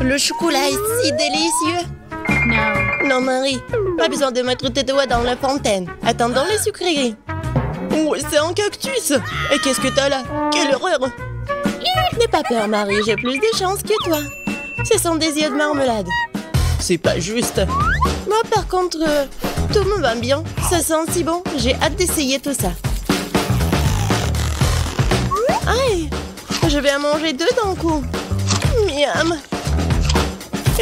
Le chocolat est si délicieux. Non, Marie, pas besoin de mettre tes doigts dans la fontaine. Attendons les sucreries. Oh, c'est un cactus. Et qu'est-ce que t'as là? Quelle horreur! N'aie pas peur, Marie, j'ai plus de chance que toi. Ce sont des yeux de marmelade. C'est pas juste. Moi, par contre, tout me va bien. Ça sent si bon. J'ai hâte d'essayer tout ça. Aïe! Je vais en manger 2 d'un coup. Miam!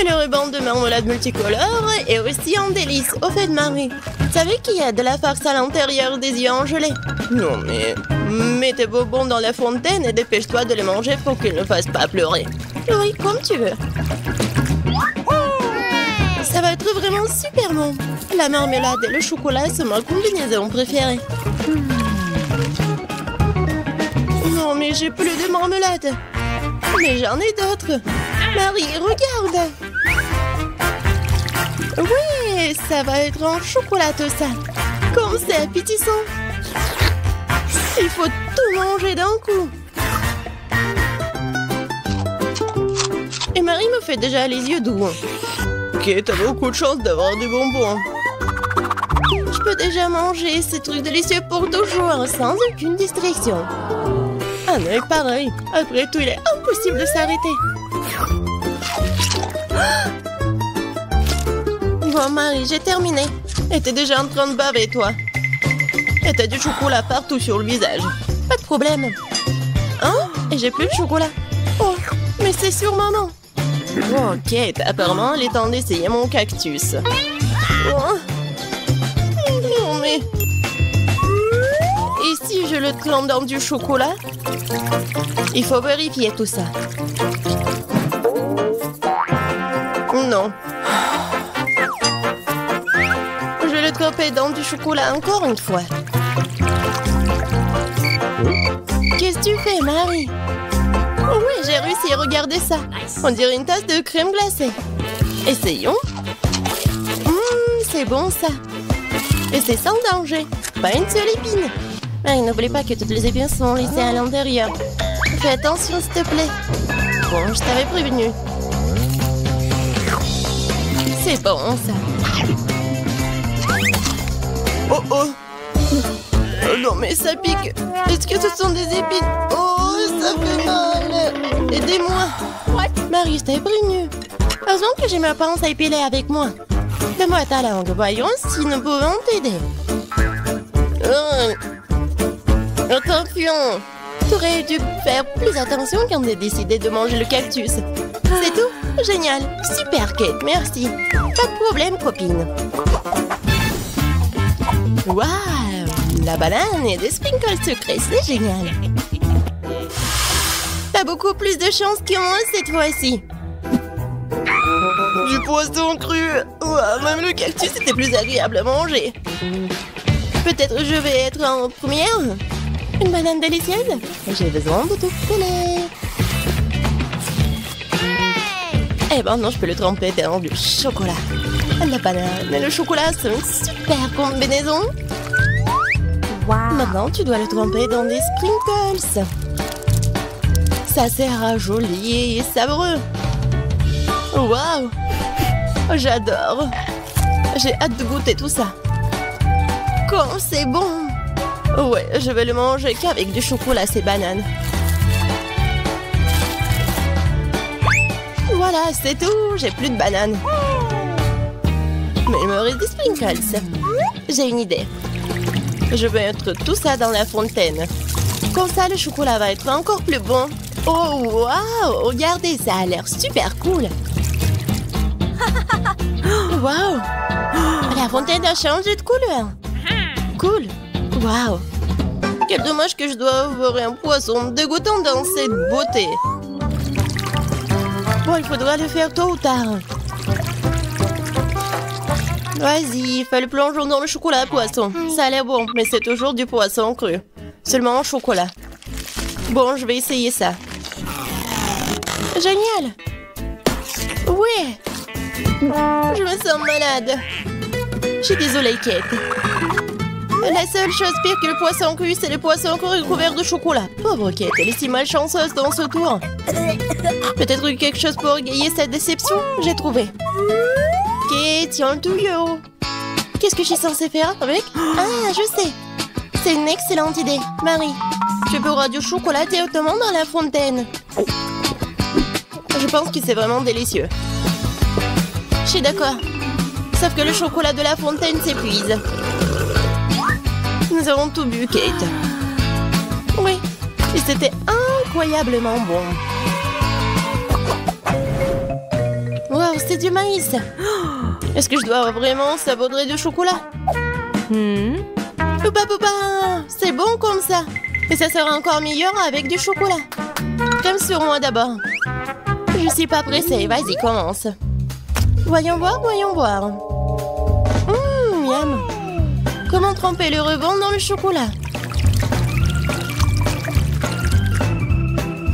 Et le ruban de marmelade multicolore est aussi un délice. Au fait, Marie, tu savais qu'il y a de la farce à l'intérieur des yeux en gelée? Non, mais mets tes bonbons dans la fontaine et dépêche-toi de les manger pour qu'ils ne fassent pas pleurer. Oui, comme tu veux. Ça va être vraiment super bon. La marmelade et le chocolat sont ma combinaison préférée. Non, mais j'ai plus de marmelade. Mais j'en ai d'autres. Marie, regarde. Oui, ça va être en chocolat tout ça. Comme c'est appétissant. Il faut tout manger d'un coup. Et Marie me fait déjà les yeux doux. Ok, t'as beaucoup de chance d'avoir des bonbons. Je peux déjà manger ces trucs délicieux pour toujours, sans aucune distraction. Ah mais pareil, après tout, il est impossible de s'arrêter. Bon, Marie, j'ai terminé. Et t'es déjà en train de baver, toi. Et t'as du chocolat partout sur le visage. Pas de problème. Hein? Et j'ai plus de chocolat. Oh, mais c'est sur maman. Ok, apparemment, il est temps d'essayer mon cactus. Oh. Non, mais... Et si je le trempe dans du chocolat? Il faut vérifier tout ça. Non. Je vais le tremper dans du chocolat encore une fois. Qu'est-ce que tu fais, Marie? Oh oui, j'ai réussi, regardez ça. On dirait une tasse de crème glacée. Essayons. C'est bon ça. Et c'est sans danger. Pas une seule épine. Marie, n'oublie pas que toutes les épines sont laissées à l'intérieur. Fais attention, s'il te plaît. Bon, je t'avais prévenu. C'est bon, ça. Oh, oh. Oh non, mais ça pique. Est-ce que ce sont des épines? Oh, ça fait mal. Aidez-moi. Marie, je t'avais prévenu. Heureusement que j'ai ma pince à épiler avec moi. Donne-moi ta langue. Voyons si nous pouvons t'aider. Attention. Tu aurais dû faire plus attention quand tu as décidé de manger le cactus. C'est tout? Génial. Super, Kate. Merci. Pas de problème, copine. Waouh! La banane et des sprinkles sucrés, c'est génial. T'as beaucoup plus de chance que moi cette fois-ci. Du poisson cru. Ouah, même le cactus était plus agréable à manger. Peut-être je vais être en première. Une banane délicieuse. J'ai besoin de tout coller. Eh ben non, je peux le tremper dans du chocolat. La banane et le chocolat, c'est une super combinaison. Wow. Maintenant, tu dois le tremper dans des sprinkles. Ça sera joli et savoureux. Waouh! J'adore. J'ai hâte de goûter tout ça. Quand c'est bon! Ouais, je vais le manger qu'avec du chocolat, ces bananes. Voilà, c'est tout. J'ai plus de bananes. Mais il me reste des sprinkles. J'ai une idée. Je vais mettre tout ça dans la fontaine. Comme ça, le chocolat va être encore plus bon. Oh, waouh! Regardez, ça a l'air super cool. Waouh! La fontaine a changé de couleur. Cool. Waouh! Quel dommage que je dois avoir un poisson dégoûtant dans cette beauté. Bon, il faudra le faire tôt ou tard. Vas-y, fais le plongeon dans le chocolat poisson. Ça a l'air bon, mais c'est toujours du poisson cru. Seulement en chocolat. Bon, je vais essayer ça. Génial! Ouais! Je me sens malade. Je suis désolée, Kate. La seule chose pire que le poisson cru, c'est le poisson cru couvert de chocolat. Pauvre Kate, elle est si malchanceuse dans ce tour. Peut-être quelque chose pour égayer cette déception. J'ai trouvé. Kate, tiens le tuyau. Qu'est-ce que je suis censée faire avec? Ah, je sais. C'est une excellente idée. Marie, tu pourras du chocolat directement dans la fontaine. Je pense que c'est vraiment délicieux. Je suis d'accord. Sauf que le chocolat de la fontaine s'épuise. Nous avons tout bu, Kate. Oui, et c'était incroyablement bon. Wow, c'est du maïs. Est-ce que je dois vraiment saupoudrer du chocolat? Poupa poupa, c'est bon comme ça. Et ça sera encore meilleur avec du chocolat. Comme sur moi d'abord. Je suis pas pressée, vas-y, commence. Voyons voir, voyons voir. Miam. Comment tremper le rebond dans le chocolat?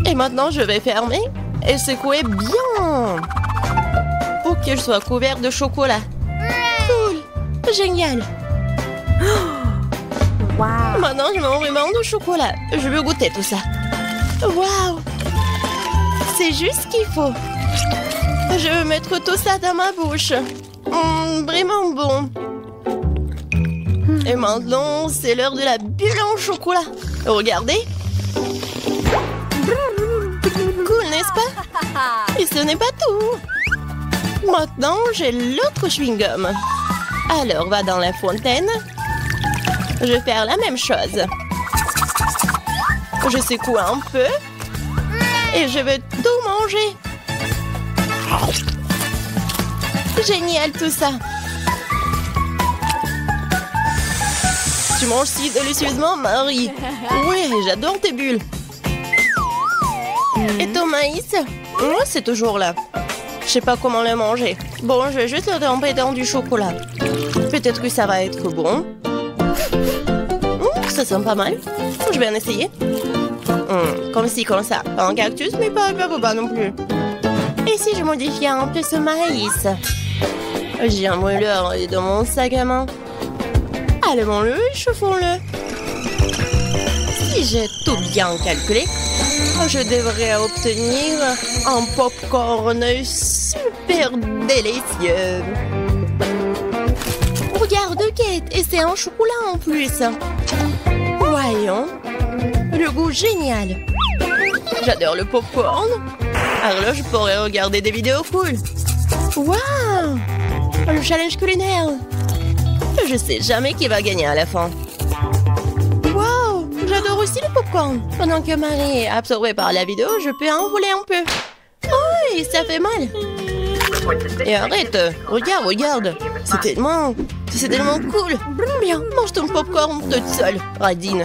Et maintenant, je vais fermer et secouer bien pour que je sois couvert de chocolat. Cool, génial. Wow. Maintenant, je mange vraiment de chocolat. Je veux goûter tout ça. Waouh! C'est juste ce qu'il faut. Je veux mettre tout ça dans ma bouche. Vraiment bon. Et maintenant, c'est l'heure de la bulle en chocolat. Regardez. Cool, n'est-ce pas? Et ce n'est pas tout. Maintenant, j'ai l'autre chewing-gum. Alors, va dans la fontaine. Je vais faire la même chose. Je secoue un peu. Et je vais tout manger. Génial tout ça. Tu manges si délicieusement, Marie. Oui, j'adore tes bulles. Et ton maïs? Moi, c'est toujours là. Je sais pas comment le manger. Bon, je vais juste le tremper dans du chocolat. Peut-être que ça va être bon. Ça sent pas mal. Je vais en essayer. Comme ci, comme ça. Pas un cactus, mais pas non plus. Et si je modifiais un peu ce maïs? J'ai un mouleur dans mon sac à main. Allumons-le et chauffons-le. Si j'ai tout bien calculé, je devrais obtenir un popcorn super délicieux. Regarde, Kate, et c'est un chocolat en plus. Voyons. Le goût génial. J'adore le popcorn. Alors là, je pourrais regarder des vidéos cool. Waouh! Le challenge culinaire. Je sais jamais qui va gagner à la fin. Waouh! J'adore aussi le popcorn. Pendant que Marie est absorbée par la vidéo, je peux en voler un peu. Oh, et ça fait mal. Et arrête. Regarde. C'est tellement cool. Bien, mange ton popcorn toute seule, radine.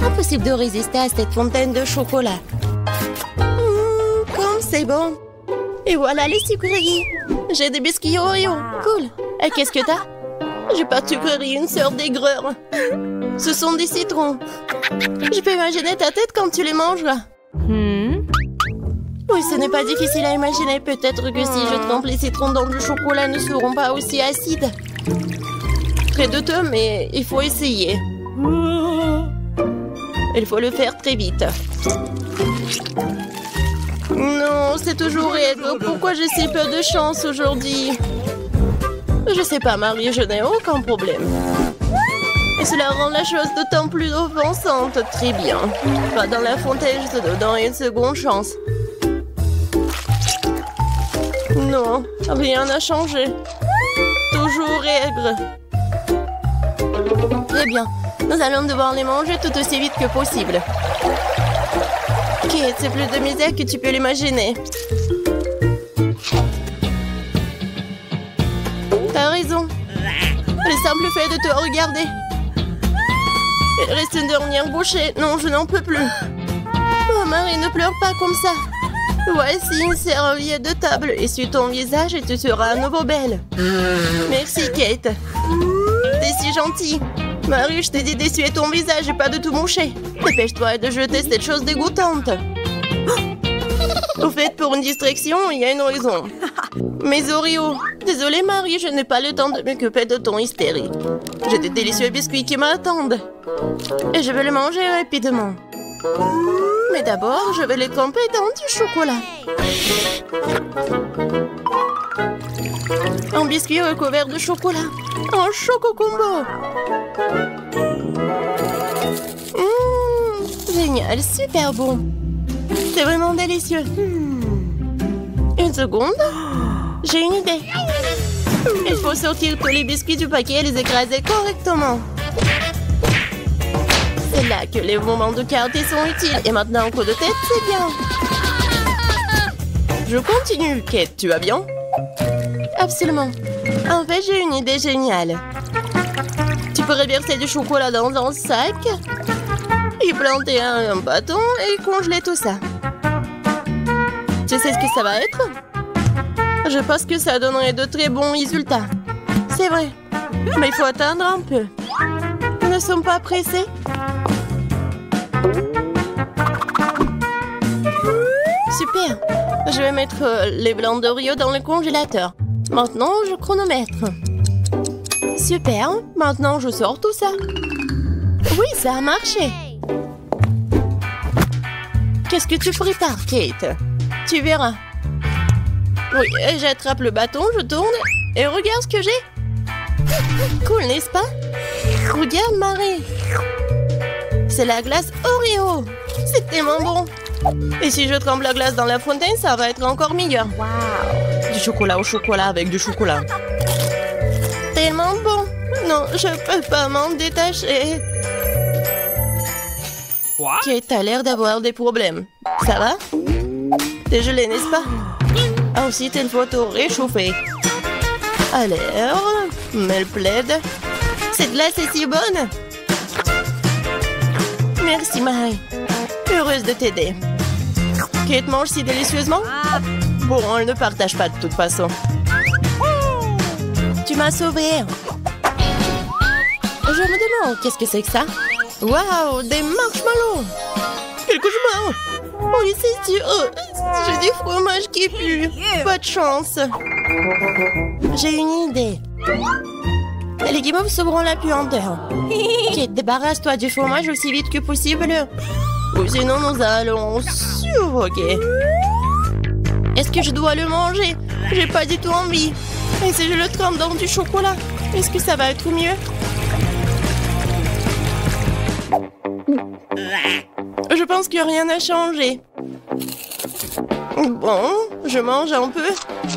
Impossible de résister à cette fontaine de chocolat. Comme c'est bon. Et voilà les sucreries. J'ai des biscuits Oreo. Cool. Et qu'est-ce que t'as? J'ai pas de sucreries, une sœur d'aigreur. Ce sont des citrons. Je peux imaginer ta tête quand tu les mangeras. Oui, ce n'est pas difficile à imaginer. Peut-être que si je trempe les citrons dans le chocolat, ne seront pas aussi acides. Très douteux, mais il faut essayer. Il faut le faire très vite. Non, c'est toujours Edgar. Pourquoi j'ai si peu de chance aujourd'hui? Je sais pas, Marie, je n'ai aucun problème. Et cela rend la chose d'autant plus offensante. Très bien. Va dans la fontaine, je te donne une seconde chance. Non, rien n'a changé. Toujours aigre. Très bien. Nous allons devoir les manger tout aussi vite que possible. Kate, c'est plus de misère que tu peux l'imaginer. T'as raison. Le simple fait de te regarder. Il reste une dernière bouchée. Non, je n'en peux plus. Oh, Marie, ne pleure pas comme ça. Voici une serviette de table. Essuie ton visage et tu seras à nouveau belle. Merci, Kate. T'es si gentille. Marie, je t'ai dit d'essuyer ton visage et pas de tout moucher. Dépêche-toi de jeter cette chose dégoûtante. Au fait, pour une distraction, il y a une raison. Mes Oreos. Désolée, Marie, je n'ai pas le temps de m'occuper de ton hystérie. J'ai des délicieux biscuits qui m'attendent. Et je vais les manger rapidement. Mais d'abord, je vais les tremper dans du chocolat. Un biscuit recouvert de chocolat. Un choco combo. Génial, super bon. C'est vraiment délicieux. Une seconde. J'ai une idée. Il faut sortir tous les biscuits du paquet et les écraser correctement. C'est là que les moments de quartier sont utiles. Et maintenant, un coup de tête, c'est bien. Je continue. Kate, tu vas bien? Absolument. En fait, j'ai une idée géniale. Tu pourrais verser du chocolat dans un sac, y planter un bâton et congeler tout ça. Tu sais ce que ça va être? Je pense que ça donnerait de très bons résultats. C'est vrai. Mais il faut attendre un peu. Nous ne sommes pas pressés. Super. Je vais mettre les blancs d'Oreo dans le congélateur. Maintenant, je chronomètre. Super. Maintenant, je sors tout ça. Oui, ça a marché. Qu'est-ce que tu prépares, Kate? Tu verras. Oui, j'attrape le bâton, je tourne et regarde ce que j'ai. Cool, n'est-ce pas? Regarde, Marie. C'est la glace Oreo. C'est tellement bon. Et si je trempe la glace dans la fontaine, ça va être encore meilleur. Wow. Du chocolat au chocolat avec du chocolat. Tellement bon. Non, je peux pas m'en détacher. Kate a l'air d'avoir des problèmes. Ça va? T'es gelé, n'est-ce pas? Ensuite, il faut te réchauffer. Alors, mets le plaid. Cette glace est si bonne. Merci, Marie. Heureuse de t'aider. Kate mange si délicieusement? Bon, elle ne partage pas de toute façon. Tu m'as sauvée. Je me demande, qu'est-ce que c'est que ça? Waouh, des marshmallows! Quel cauchemar! Oui, c'est sûr. J'ai du fromage qui pue. Pas de chance. J'ai une idée. Les guimauves sauveront la puanteur. Kate, débarrasse-toi du fromage aussi vite que possible. Ou sinon, nous allons suffoquer. Est-ce que je dois le manger? J'ai pas du tout envie. Et si je le trempe dans du chocolat, est-ce que ça va être mieux? Je pense que rien n'a changé. Bon, je mange un peu.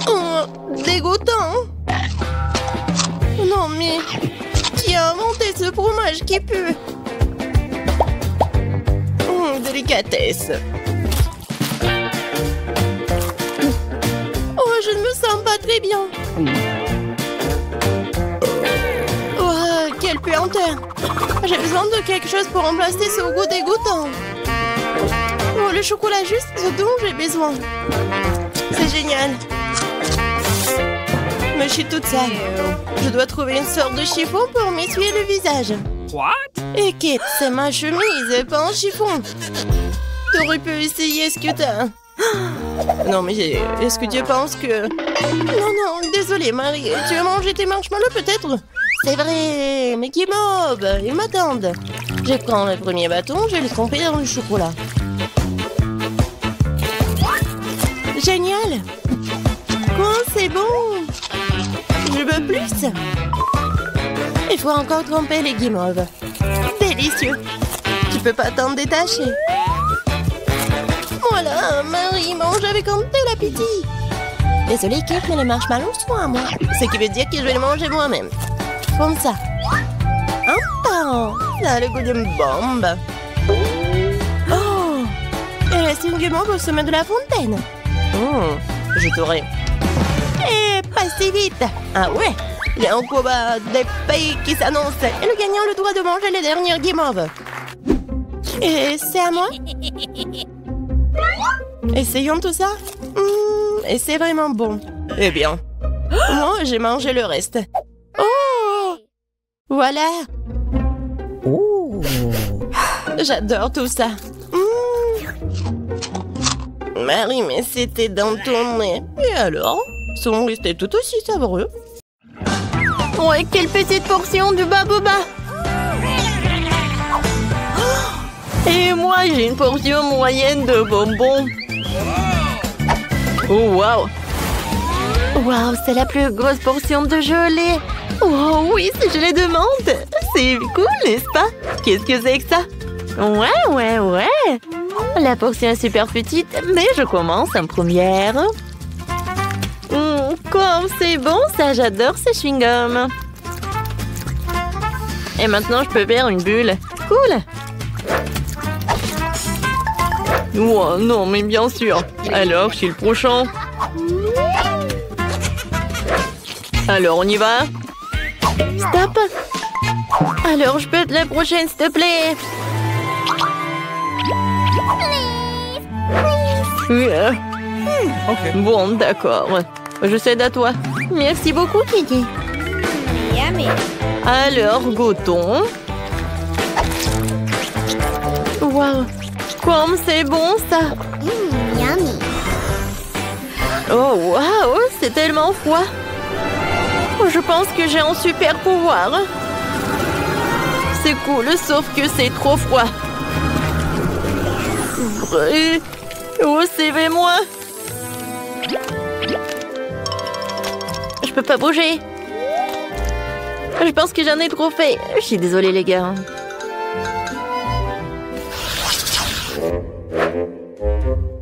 Oh, dégoûtant. Non mais, qui a inventé ce fromage qui pue? Délicatesse. Oh, je ne me sens pas très bien. Oh, quelle puanteur. J'ai besoin de quelque chose pour remplacer ce goût dégoûtant. Oh, le chocolat juste ce dont j'ai besoin. C'est génial. Mais je suis toute sale. Je dois trouver une sorte de chiffon pour m'essuyer le visage. What? Et Kate, c'est ma chemise, pas un chiffon. T'aurais pu essayer ce que t'as. Non, mais est-ce que tu penses que... Non, désolée, Marie. Tu as mangé tes marshmallows, peut-être? C'est vrai, mais qui mob, ils m'attendent. Je prends le premier bâton, je vais le tremper dans le chocolat. Génial. Quoi, c'est bon. Je veux plus. Il faut encore tremper les guimauves. Délicieux. Tu peux pas t'en détacher. Voilà, Marie mange avec un tel appétit. Désolée, Kate, mais les marshmallows sont à moi. Ce qui veut dire que je vais les manger moi-même. Comme ça. Un pain. Ça a le goût d'une bombe. Oh. Il reste une guimauve au sommet de la fontaine. Je t'aurai. Et pas si vite. Ah ouais. Il y a un combat des pays qui s'annonce. Et le gagnant a le droit de manger les dernières guimauves. Et c'est à moi? Essayons tout ça. Et c'est vraiment bon. Eh bien, moi, j'ai mangé le reste. Oh! Voilà. Oh! J'adore tout ça. Marie, mais c'était dans ton nez. Et alors? Sont restés tout aussi savoureux. Ouais, quelle petite portion de baboba! Et moi, j'ai une portion moyenne de bonbons. Oh, waouh! Waouh, c'est la plus grosse portion de gelée. Oh oui, c'est gelée de menthe. C'est cool, n'est-ce pas? Qu'est-ce que c'est que ça? Ouais. La portion est super petite, mais je commence en première. Comme c'est bon, ça, j'adore ces chewing-gums. Et maintenant, je peux faire une bulle. Cool. Oh non, mais bien sûr. Alors, je suis le prochain. Alors, on y va? Stop. Alors, je peux être la prochaine, s'il te plaît? Ok. Bon, d'accord. Je cède à toi. Merci beaucoup, Kiki. Alors, goûtons. Waouh. Comme c'est bon, ça. Yummy. Oh, waouh, c'est tellement froid. Je pense que j'ai un super pouvoir. C'est cool, sauf que c'est trop froid. Vrai. Oh, c'est moi. Je peux pas bouger. Je pense que j'en ai trop fait. Je suis désolée, les gars.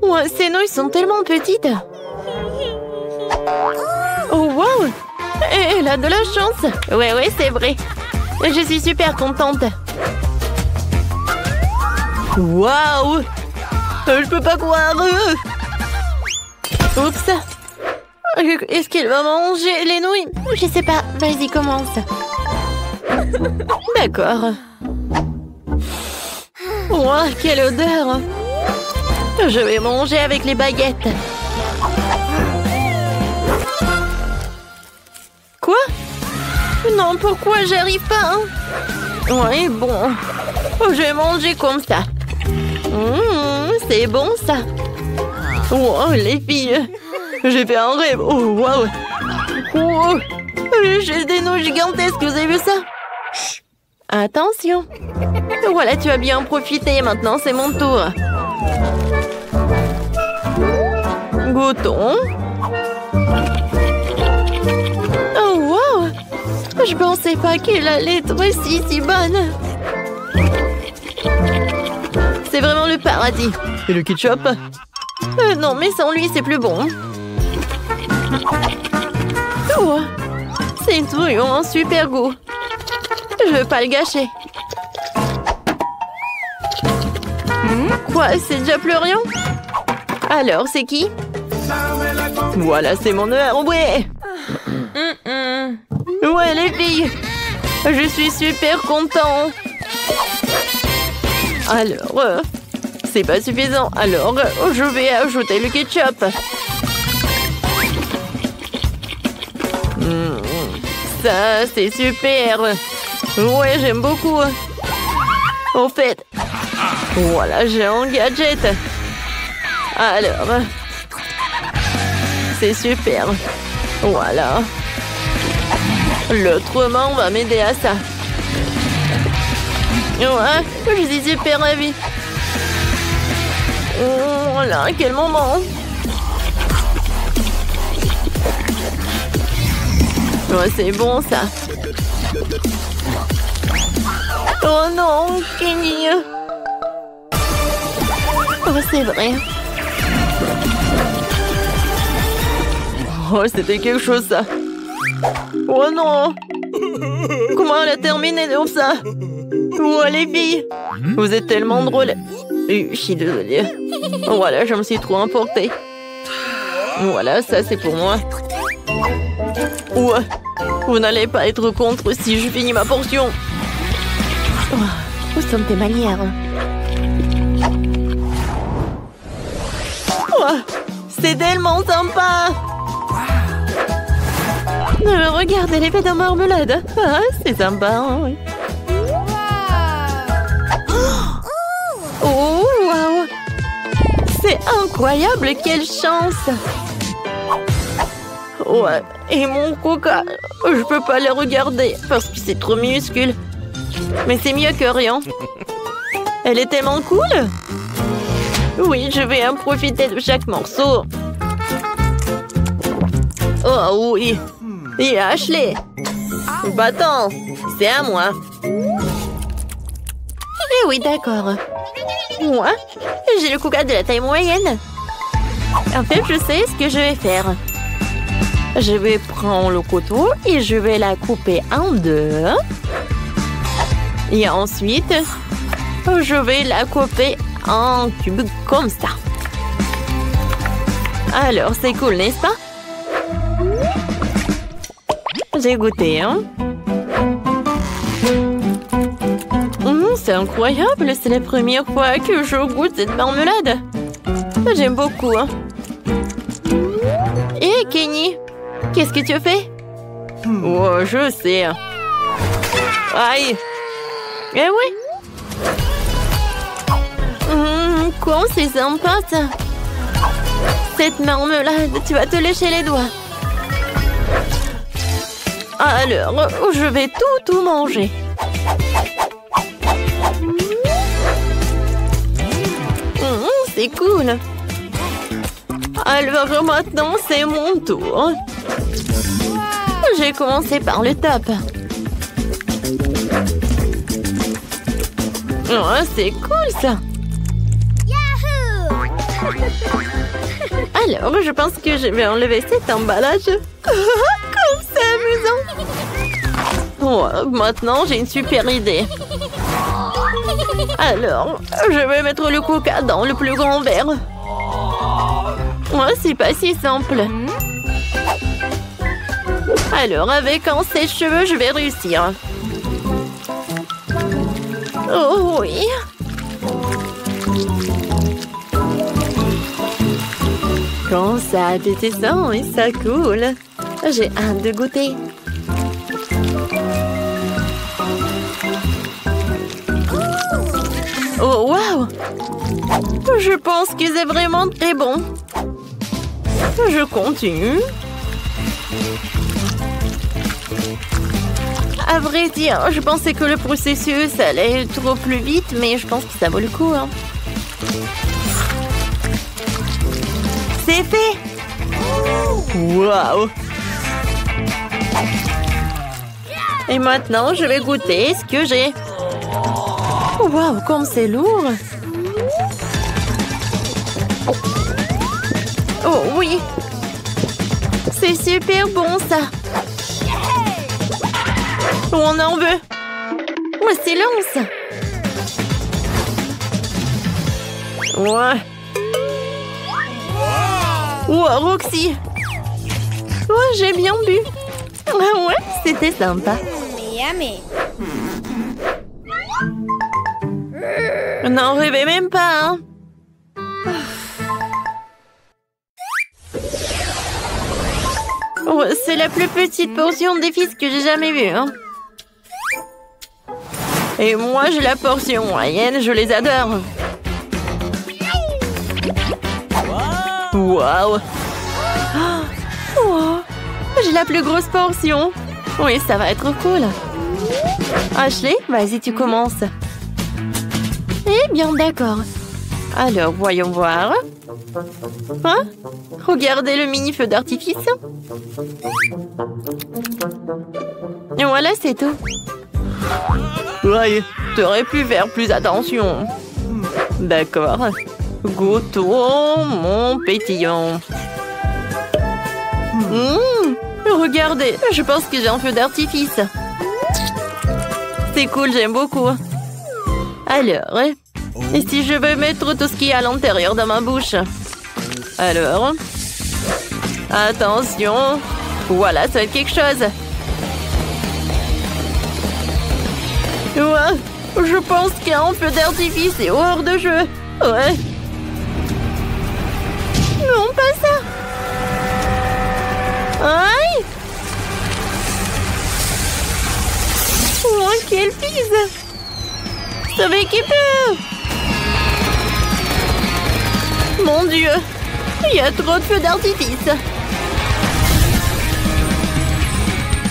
Ouais, ces nouilles sont tellement petites. Oh, wow! Elle a de la chance. Ouais, c'est vrai. Je suis super contente. Waouh! Je peux pas croire. Oups. Est-ce qu'elle va manger les nouilles? Je sais pas. Vas-y, commence. D'accord. Wow, quelle odeur! Je vais manger avec les baguettes. Quoi? Non, pourquoi j'arrive pas? Ouais, bon. Je vais manger comme ça. C'est bon, ça. Wow, les filles. J'ai fait un rêve. Oh, wow. Oh, j'ai des nouilles gigantesques. Vous avez vu ça? Chut. Attention. Voilà, tu as bien profité. Maintenant, c'est mon tour. Goûtons. Oh, wow! Je pensais pas qu'elle allait être si bonne. C'est vraiment le paradis. Et le ketchup? Non, mais sans lui, c'est plus bon. Oh, ces nouilles ont un super goût. Je veux pas le gâcher. Quoi, c'est déjà Florian? Alors, c'est qui? Voilà, c'est mon heure, ouais! Ouais, les filles! Je suis super content! Alors, c'est pas suffisant. Alors, je vais ajouter le ketchup. Ça, c'est super! Ouais, j'aime beaucoup. En fait, voilà, j'ai un gadget. Alors, c'est super. Voilà. L'autre main va m'aider à ça. Ouais, je suis super ravie. Voilà, quel moment. Ouais, c'est bon, ça. Oh non, Kenny. Oh, c'est vrai. Oh, c'était quelque chose, ça. Oh non! Comment elle a terminé comme ça? Oh, les filles! Vous êtes tellement drôles. Je suis désolée. Voilà, je me suis trop emportée. Voilà, ça, c'est pour moi. Ouais, vous n'allez pas être contre si je finis ma portion. Oh, où sont tes manières? Oh, c'est tellement sympa! Regardez les fêtes en marmelade. Ah, c'est sympa, oui. Oh, wow! C'est incroyable, quelle chance! Ouais, et mon coca, je peux pas le regarder parce que c'est trop minuscule. Mais c'est mieux que rien. Elle est tellement cool! Oui, je vais en profiter de chaque morceau. Oh oui! Et Ashley! Battant! C'est à moi! Eh oui, d'accord. Moi, j'ai le coca de la taille moyenne. En fait, je sais ce que je vais faire. Je vais prendre le couteau et je vais la couper en deux. Et ensuite, je vais la couper en cubes comme ça. Alors, c'est cool, n'est-ce pas? J'ai goûté, hein? C'est incroyable, c'est la première fois que je goûte cette marmelade. J'aime beaucoup, hein? Hé, Kenny, qu'est-ce que tu fais? Oh, je sais. Aïe! Eh oui! Quoi, c'est sympa, ça! Cette marmelade, tu vas te lécher les doigts. Alors, je vais tout manger. C'est cool. Alors maintenant, c'est mon tour. J'ai commencé par le top. Oh, c'est cool ça. Alors, je pense que je vais enlever cet emballage. Comme c'est amusant. Oh, maintenant, j'ai une super idée. Alors, je vais mettre le coca dans le plus grand verre. Ouais, c'est pas si simple. Alors, avec un sèche-cheveux, je vais réussir. Oh oui. Quand ça descend et ça coule. J'ai hâte de goûter. Oh, waouh! Je pense que c'est vraiment très bon. Je continue. À vrai dire, je pensais que le processus allait trop plus vite, mais je pense que ça vaut le coup. Hein. C'est fait! Waouh! Et maintenant, je vais goûter ce que j'ai. Waouh, comme c'est lourd! Oh oui! C'est super bon, ça! On en veut! Oh, silence! Ouais! Wow, Roxy! Oh, j'ai bien bu! Ah ouais, c'était sympa! N'en rêvez même pas, hein! Oh, c'est la plus petite portion des fils que j'ai jamais vue, hein! Et moi, j'ai la portion moyenne, je les adore! Waouh! Oh, j'ai la plus grosse portion! Oui, ça va être cool! Ashley, vas-y, tu commences! Eh bien, d'accord. Alors, voyons voir. Hein? Regardez le mini-feu d'artifice. Et voilà, c'est tout. Ouais, t'aurais pu faire plus attention. D'accord. Goûtons mon pétillant. Regardez, je pense que j'ai un feu d'artifice. C'est cool, j'aime beaucoup. Alors, et si je veux mettre tout ce qui est à l'intérieur de ma bouche? Alors, attention. Voilà, ça va être quelque chose. Ouais, je pense qu'un feu d'artifice est hors de jeu. Ouais. Non, pas ça. Aïe. Oh, quelle pisse. Sauvez qui peut. Mon Dieu, il y a trop de feux d'artifice.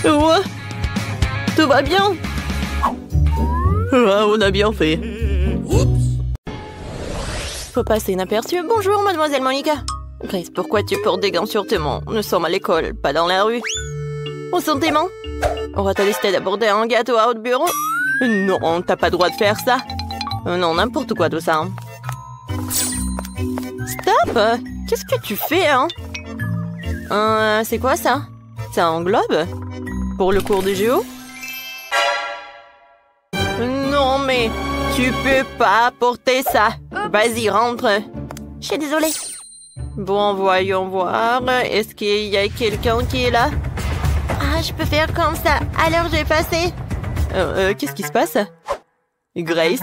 Ouais. Tout va bien. Ah, on a bien fait. Faut passer inaperçu. Bonjour, mademoiselle Monica. Grace, pourquoi tu portes des gants sur tes mains? Nous sommes à l'école, pas dans la rue. Où sont tes mains? On va te décider d'aborder un gâteau à haut bureau. Non, t'as pas le droit de faire ça. Non, n'importe quoi tout ça. Stop! Qu'est-ce que tu fais, hein? C'est quoi ça? C'est un globe? Pour le cours de géo? Non, mais tu peux pas porter ça. Vas-y, rentre. Je suis désolée. Bon, voyons voir. Est-ce qu'il y a quelqu'un qui est là? Ah, je peux faire comme ça. Alors, je vais passer. Qu'est-ce qui se passe? Grace?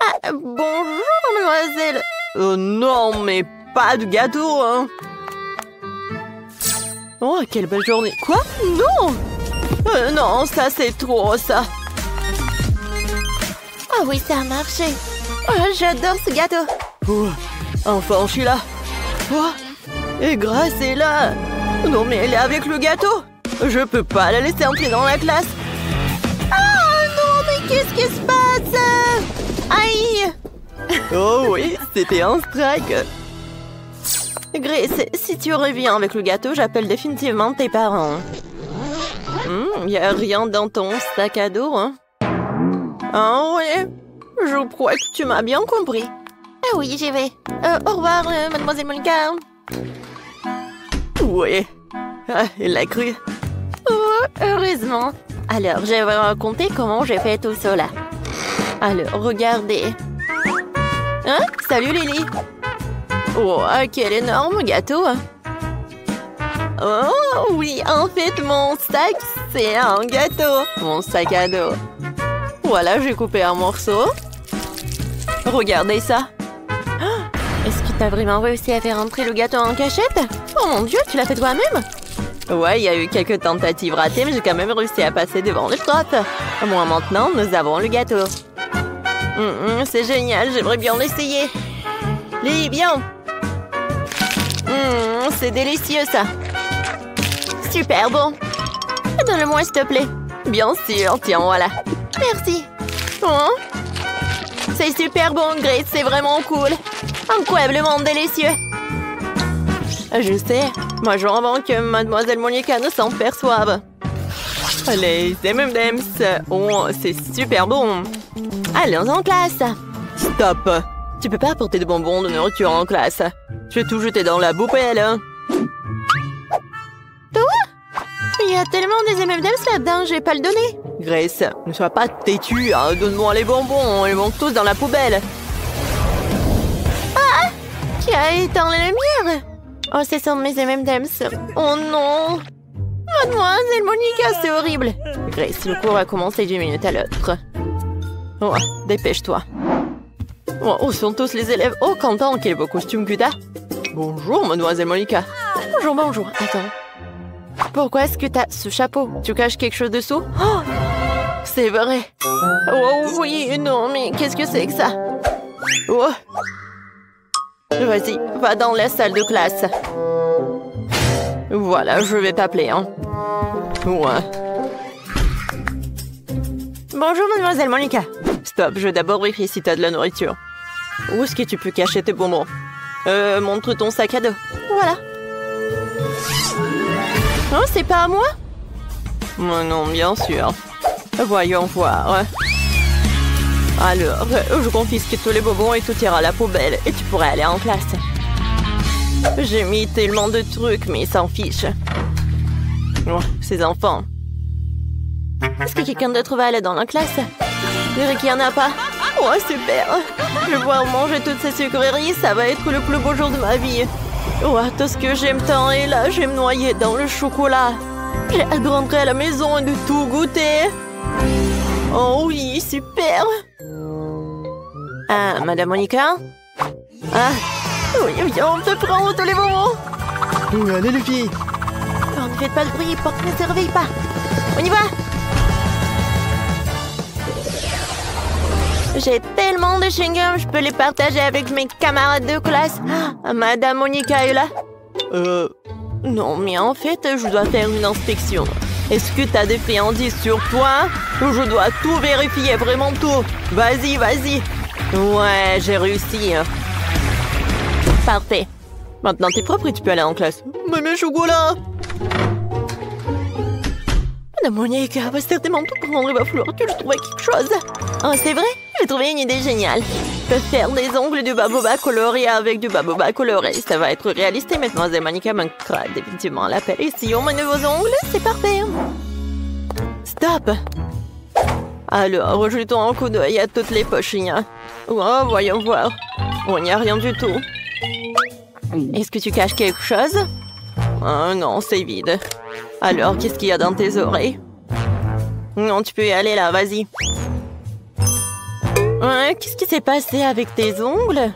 Ah, bonjour, mademoiselle. Non, mais pas de gâteau, hein. Oh, quelle belle journée. Quoi? Non! Non, ça, c'est trop, ça. Ah oui, ça a marché. Oh, j'adore ce gâteau. Oh, enfin, je suis là. Oh, et Grace est là. Non, mais elle est avec le gâteau. Je peux pas la laisser entrer dans la classe. Ah non, mais qu'est-ce qui se passe? Aïe! Oh oui, c'était un strike. Grace, si tu reviens avec le gâteau, j'appelle définitivement tes parents. Y a rien dans ton sac à dos, hein? Ah ouais, je crois que tu m'as bien compris. Ah oui, j'y vais. Au revoir, mademoiselle Monica. Ouais, elle l'a cru. Oh, heureusement. Alors, je vais vous raconter comment j'ai fait tout cela. Alors, regardez. Hein? Salut, Lily. Oh, quel énorme gâteau. Oh, oui, en fait, mon sac, c'est un gâteau. Mon sac à dos. Voilà, j'ai coupé un morceau. Regardez ça. Est-ce que tu as vraiment réussi à faire entrer le gâteau en cachette? Oh mon Dieu, tu l'as fait toi-même? Ouais, il y a eu quelques tentatives ratées, mais j'ai quand même réussi à passer devant le prof. Moi, maintenant, nous avons le gâteau. C'est génial, j'aimerais bien l'essayer. Lily, viens. C'est délicieux, ça. Super bon. Donne-le-moi, s'il te plaît. Bien sûr, tiens, voilà. Merci. Oh. C'est super bon, Grace, c'est vraiment cool. Incroyablement délicieux. Je sais, moi je veux avant que mademoiselle Monica ne s'en perçoive. Les M&M's, oh, c'est super bon. Allons en classe. Stop. Tu peux pas apporter de bonbons de nourriture en classe. Je vais tout jeter dans la poubelle. Toi? Il y a tellement des M&M's là-dedans, je vais pas le donner. Grace, ne sois pas têtue, hein. Donne-moi les bonbons, ils vont tous dans la poubelle. Ah! Qui a éteint les lumières? Oh, ce sont mes M&M's. Oh non! Mademoiselle Monica, c'est horrible. Grace, le cours a commencé d'une minute à l'autre. Oh, dépêche-toi. Oh, où sont tous les élèves? Oh, Quentin, quel beau costume que t'as. Bonjour, mademoiselle Monica. Bonjour, bonjour. Attends. Pourquoi est-ce que t'as ce chapeau? Tu caches quelque chose dessous? Oh, c'est vrai. Oh oui, non, mais qu'est-ce que c'est que ça? Oh. Vas-y, va dans la salle de classe. Voilà, je vais t'appeler, hein. Ouais. Bonjour, mademoiselle Monica. Stop, je vais d'abord vérifier si t'as de la nourriture. Où est-ce que tu peux cacher tes bonbons? Montre ton sac à dos. Voilà. Oh, c'est pas à moi? Oh, non, bien sûr. Voyons voir. Alors, je confisque tous les bonbons et tout ira à la poubelle et tu pourrais aller en classe. J'ai mis tellement de trucs, mais ils s'en fichent. Oh, ces enfants. Est-ce que quelqu'un d'autre va aller dans la classe? Je dirais qu'il n'y en a pas. Oh, super. Je vais pouvoir manger toutes ces sucreries, ça va être le plus beau jour de ma vie. Oh, tout ce que j'aime tant est là, je vais me noyer dans le chocolat. J'ai hâte de rentrer à la maison et de tout goûter. Oh oui, super. Ah, madame Monica? Ah, oui, oui, on te prend tous les bonbons. Allez les filles. Oh, ne faites pas de bruit, porte ne se réveille pas. On y va. J'ai tellement de chewing-gum, je peux les partager avec mes camarades de classe. Ah, Madame Monica est là? Non, mais en fait, je dois faire une inspection. Est-ce que t'as des friandises sur toi? Je dois tout vérifier, vraiment tout. Vas-y, vas-y. Ouais, j'ai réussi. Parfait. Maintenant, t'es propre et tu peux aller en classe. Mais mes chocolats! Madame Monica va certainement tout prendre. Il va falloir que je trouve quelque chose. Oh, c'est vrai? J'ai trouvé une idée géniale. Je peux faire des ongles de baboba colorés avec du baboba coloré. Ça va être réaliste et Mademoiselle Monica manquera définitivement l'appel. Et si on met de nouveaux ongles, c'est parfait. Stop! Alors, jetons un coup d'œil à toutes les poches. Oh, voyons voir. Oh, il n'y a rien du tout. Est-ce que tu caches quelque chose? Oh, non, c'est vide. Alors, qu'est-ce qu'il y a dans tes oreilles? Non, tu peux y aller là, vas-y. Qu'est-ce qui s'est passé avec tes ongles?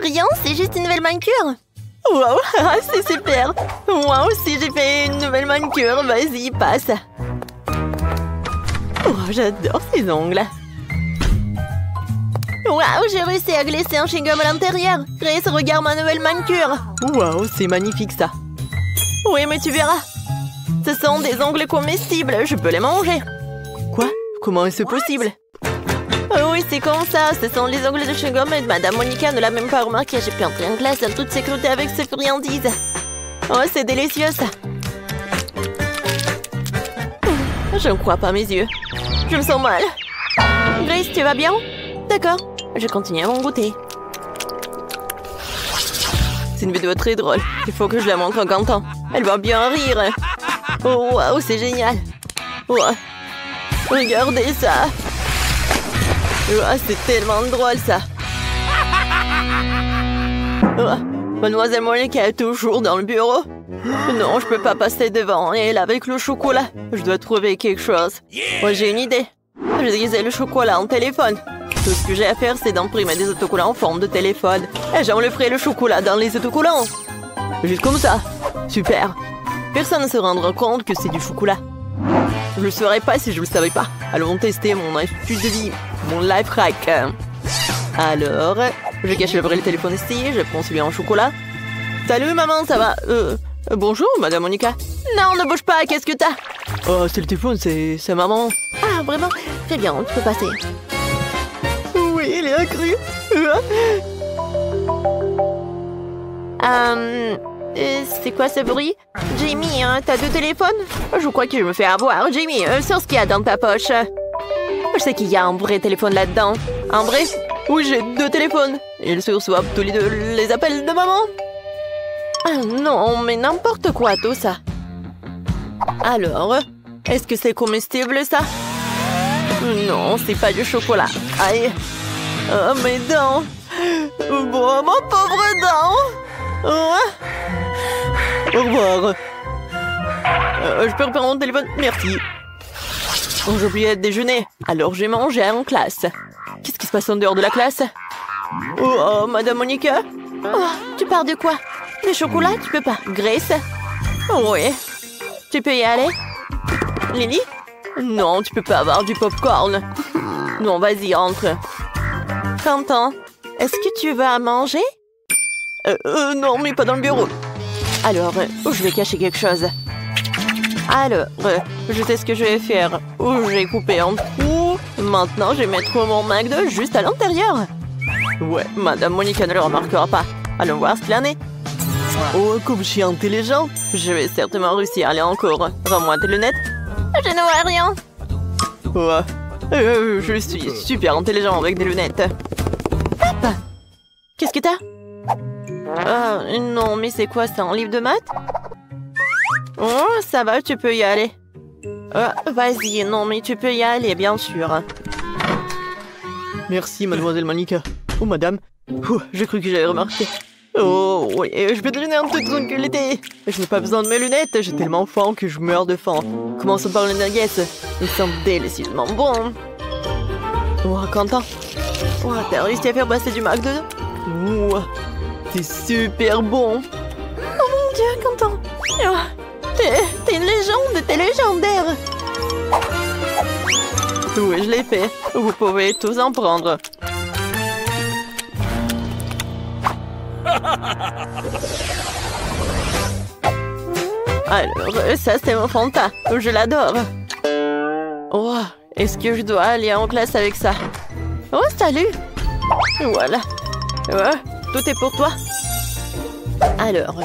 Rien, c'est juste une nouvelle manicure. Wow, c'est super. Moi aussi, j'ai fait une nouvelle manicure. Vas-y, passe. Oh, j'adore ces ongles. Waouh, j'ai réussi à glisser un chewing-gum à l'intérieur. Grace, regarde ma nouvelle manicure. Waouh, c'est magnifique ça. Oui, mais tu verras. Ce sont des ongles comestibles. Je peux les manger. Quoi? Comment est-ce possible? Oh oui, c'est comme ça. Ce sont les ongles de chewing-gum et Madame Monica ne l'a même pas remarqué. J'ai pu entrer en classe en toute sécurité avec ces friandises. Oh, c'est délicieux ça. Je ne crois pas mes yeux. Je me sens mal. Grace, tu vas bien? D'accord. Je continue à m'en goûter. C'est une vidéo très drôle. Il faut que je la montre à Quentin. Elle va bien rire. Oh, waouh, c'est génial. Oh, regardez ça. Oh, c'est tellement drôle, ça. Oh, Mademoiselle Monica est toujours dans le bureau. Non, je peux pas passer devant elle avec le chocolat. Je dois trouver quelque chose. Moi, j'ai une idée. Je déguisais le chocolat en téléphone. Tout ce que j'ai à faire, c'est d'imprimer des autocollants en forme de téléphone. Et j'enlèverai le chocolat dans les autocollants. Juste comme ça. Super. Personne ne se rendra compte que c'est du chocolat. Je le saurais pas si je le savais pas. Allons tester mon astuce de vie. Mon life hack. Alors, je cache le vrai téléphone ici. Je prends celui en chocolat. Salut maman, ça va? Bonjour Madame Monica. Non, ne bouge pas, qu'est-ce que t'as? Oh, c'est le téléphone, c'est maman. Ah, vraiment? Très bien, tu peux passer. Oui, il est accru. C'est quoi ce bruit? Jamie, t'as deux téléphones? Je crois que je me fais avoir. Jamie, sors ce qu'il y a dans ta poche. Je sais qu'il y a un vrai téléphone là-dedans. Un vrai? Oui, j'ai deux téléphones. Ils se reçoivent tous les deux les appels de maman. Ah non, mais n'importe quoi tout ça. Alors, est-ce que c'est comestible ça? Non, c'est pas du chocolat. Aïe. Oh, mes dents. Bon, mon pauvre dent. Au revoir. Je peux reprendre mon téléphone? Merci. Oh, j'ai oublié de déjeuner. Alors j'ai mangé en classe. Qu'est-ce qui se passe en dehors de la classe? Oh, Madame Monica? Oh, tu parles de quoi? Le chocolat, tu peux pas. Grace? Oui. Tu peux y aller? Lily? Non, tu peux pas avoir du popcorn. Non, vas-y, entre. Quentin, est-ce que tu vas manger? Non, mais pas dans le bureau. Alors, je vais cacher quelque chose. Alors, je sais ce que je vais faire. J'ai coupé en trous. Maintenant, je vais mettre mon McDo juste à l'intérieur. Ouais, Madame Monica ne le remarquera pas. Allons voir ce qu'il en est. Oh, comme je suis intelligent, je vais certainement réussir à aller en cours. Rends-moi tes lunettes. Je ne vois rien. Ouais, je suis super intelligent avec des lunettes. Hop. Qu'est-ce que t'as? Non, mais c'est quoi, c'est un livre de maths? Oh, ça va, tu peux y aller. Vas-y, non, mais tu peux y aller, bien sûr. Merci, Mademoiselle Monica. Oh, madame. J'ai cru que j'avais remarqué. Oh, oui, je vais devenir en toute tranquillité. Je n'ai pas besoin de mes lunettes, j'ai tellement faim que je meurs de faim. Commençons par les nuggets. Ils sont délicieusement bons. Oh, Quentin. Oh, t'as réussi à faire passer du McDo? Oh, c'est super bon. Oh mon Dieu, Quentin. Oh, t'es une légende, t'es légendaire. Oui, je l'ai fait. Vous pouvez tous en prendre. Alors, ça c'est mon Fanta. Je l'adore. Oh, est-ce que je dois aller en classe avec ça? Oh, salut. Voilà. Ouais, tout est pour toi. Alors,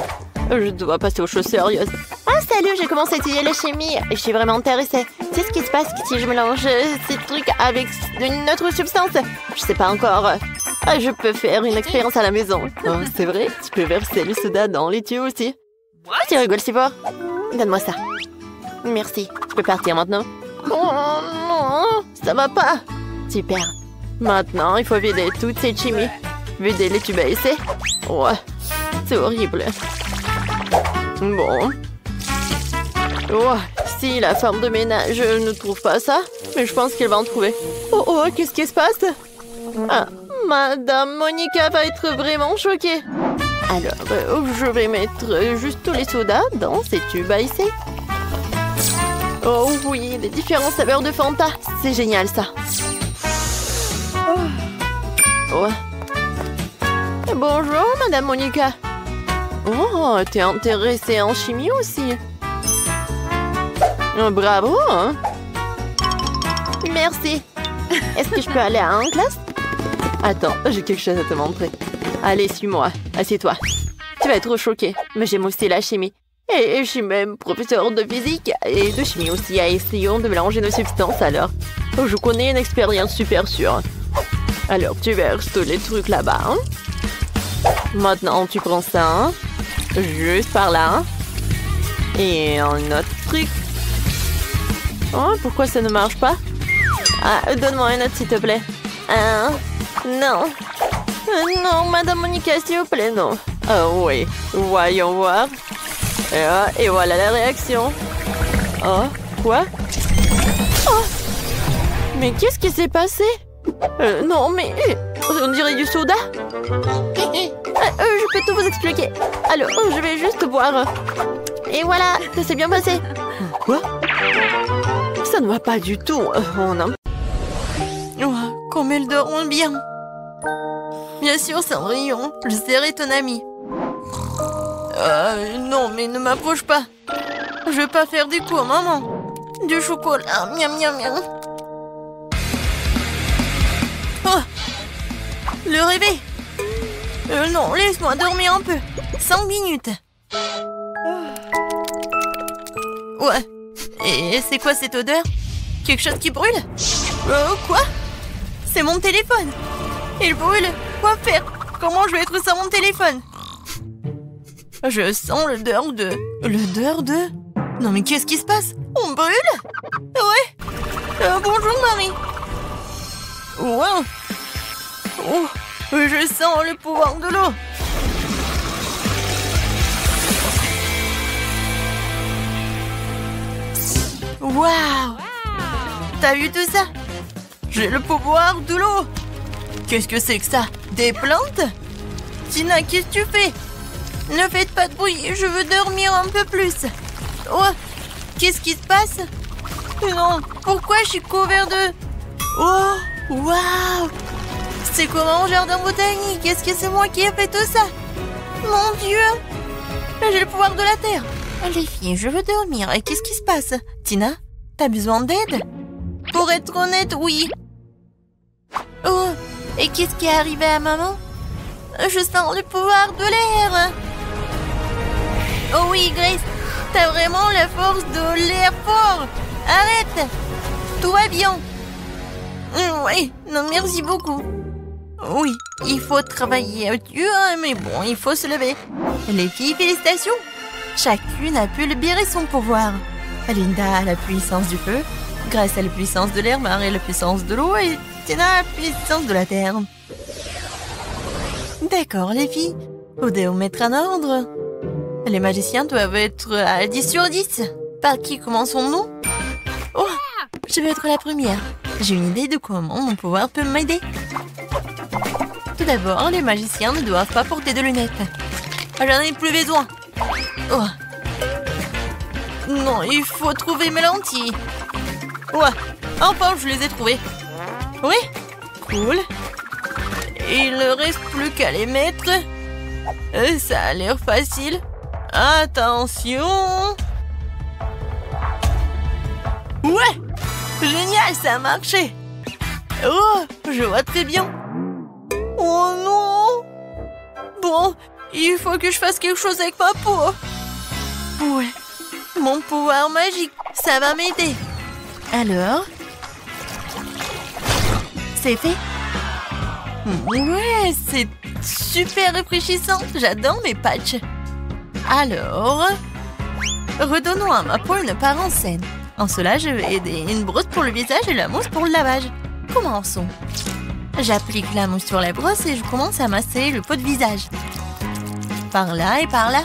je dois passer aux choses sérieuses. Ah, salut, j'ai commencé à étudier la chimie. Je suis vraiment intéressée. C'est ce qui se passe si je mélange ces trucs avec une autre substance. Je sais pas encore. Ah, je peux faire une expérience à la maison. Oh, c'est vrai, tu peux verser le soda dans les tuyaux aussi. Tu rigoles si fort. Donne-moi ça. Merci. Je peux partir maintenant. Oh non, ça va pas. Super. Maintenant, il faut vider toute cette chimie. Vider les tubes à essai. Ouais, c'est horrible. Bon. Oh, si la femme de ménage ne trouve pas ça, mais je pense qu'elle va en trouver. Oh, oh, qu'est-ce qui se passe? Ah, Madame Monica va être vraiment choquée. Alors, je vais mettre juste tous les sodas dans ces tubes à essai. Oh oui, les différentes saveurs de Fanta. C'est génial, ça. Oh. Bonjour, Madame Monica. Oh, t'es intéressée en chimie aussi. Bravo, hein? Merci. Est-ce que je peux aller en classe? Attends, j'ai quelque chose à te montrer. Allez, suis-moi. Assieds-toi. Tu vas être choquée, mais j'aime aussi la chimie. Et je suis même professeur de physique et de chimie aussi. Essayons de mélanger nos substances alors. Je connais une expérience super sûre. Alors, tu verses tous les trucs là-bas. Hein? Maintenant, tu prends ça. Hein? Juste par là. Hein? Et un autre truc. Oh, pourquoi ça ne marche pas? Ah, donne-moi un autre, s'il te plaît. Non. Non, Madame Monica, s'il vous plaît, non. Oh oui, voyons voir. Et voilà la réaction. Oh, quoi? Oh, mais qu'est-ce qui s'est passé? Non, mais on dirait du soda. Je peux tout vous expliquer. Alors, je vais juste boire. Et voilà, ça s'est bien passé. Quoi? Ça ne va pas du tout. Oh, comme elle dort bien. Bien sûr, Cendrillon, je serai ton ami. Non, mais ne m'approche pas. Je veux pas faire des coups, maman. Du chocolat, miam miam miam. Oh, le réveil. Non, laisse-moi dormir un peu. 5 minutes. Ouais. Et c'est quoi cette odeur? Quelque chose qui brûle? Quoi? C'est mon téléphone. Il brûle. Quoi faire? Comment je vais être sans mon téléphone? Je sens l'odeur de... L'odeur de... Non mais qu'est-ce qui se passe? On brûle? Ouais. Bonjour Marie. Wow. Oh, je sens le pouvoir de l'eau. Waouh! T'as vu tout ça? J'ai le pouvoir de l'eau. Qu'est-ce que c'est que ça? Des plantes? Tina, qu'est-ce que tu fais? Ne faites pas de bruit, je veux dormir un peu plus. Oh, qu'est-ce qui se passe? Non, pourquoi je suis couvert de... Oh, waouh! C'est comme un jardin botanique. Est-ce que c'est moi qui ai fait tout ça? Mon Dieu! J'ai le pouvoir de la terre. Les filles, je veux dormir. Et qu'est-ce qui se passe? Tina, t'as besoin d'aide? Pour être honnête, oui. Oh, et qu'est-ce qui est arrivé à maman? Je sens le pouvoir de l'air. Oh oui, Grace, t'as vraiment la force de l'air fort. Arrête. Tout va bien. Oui, non, merci beaucoup. Oui, il faut travailler dur, mais bon, il faut se lever. Les filles, félicitations. Chacune a pu libérer son pouvoir. Linda a la puissance du feu, Grace a la puissance de l'air, Marie a la puissance de l'eau et Tina a la puissance de la terre. D'accord, les filles. Vous devez vous mettre en ordre. Les magiciens doivent être à 10 sur 10. Par qui commençons-nous? Oh, je vais être la première. J'ai une idée de comment mon pouvoir peut m'aider. Tout d'abord, les magiciens ne doivent pas porter de lunettes. J'en ai plus besoin. Oh. Non, il faut trouver mes lentilles. Ouais, Enfin, je les ai trouvés. Oui, cool. Il ne reste plus qu'à les mettre. Ça a l'air facile. Attention. Ouais, génial, ça a marché. Oh, je vois très bien. Oh non. Bon, il faut que je fasse quelque chose avec ma peau. Ouais, mon pouvoir magique, ça va m'aider. Alors, c'est fait. Ouais, c'est super rafraîchissant. J'adore mes patchs. Alors, redonnons à ma peau une apparence saine. En cela, je vais aider une brosse pour le visage et la mousse pour le lavage. Commençons. J'applique la mousse sur la brosse et je commence à masser le pot de visage. Par là et par là.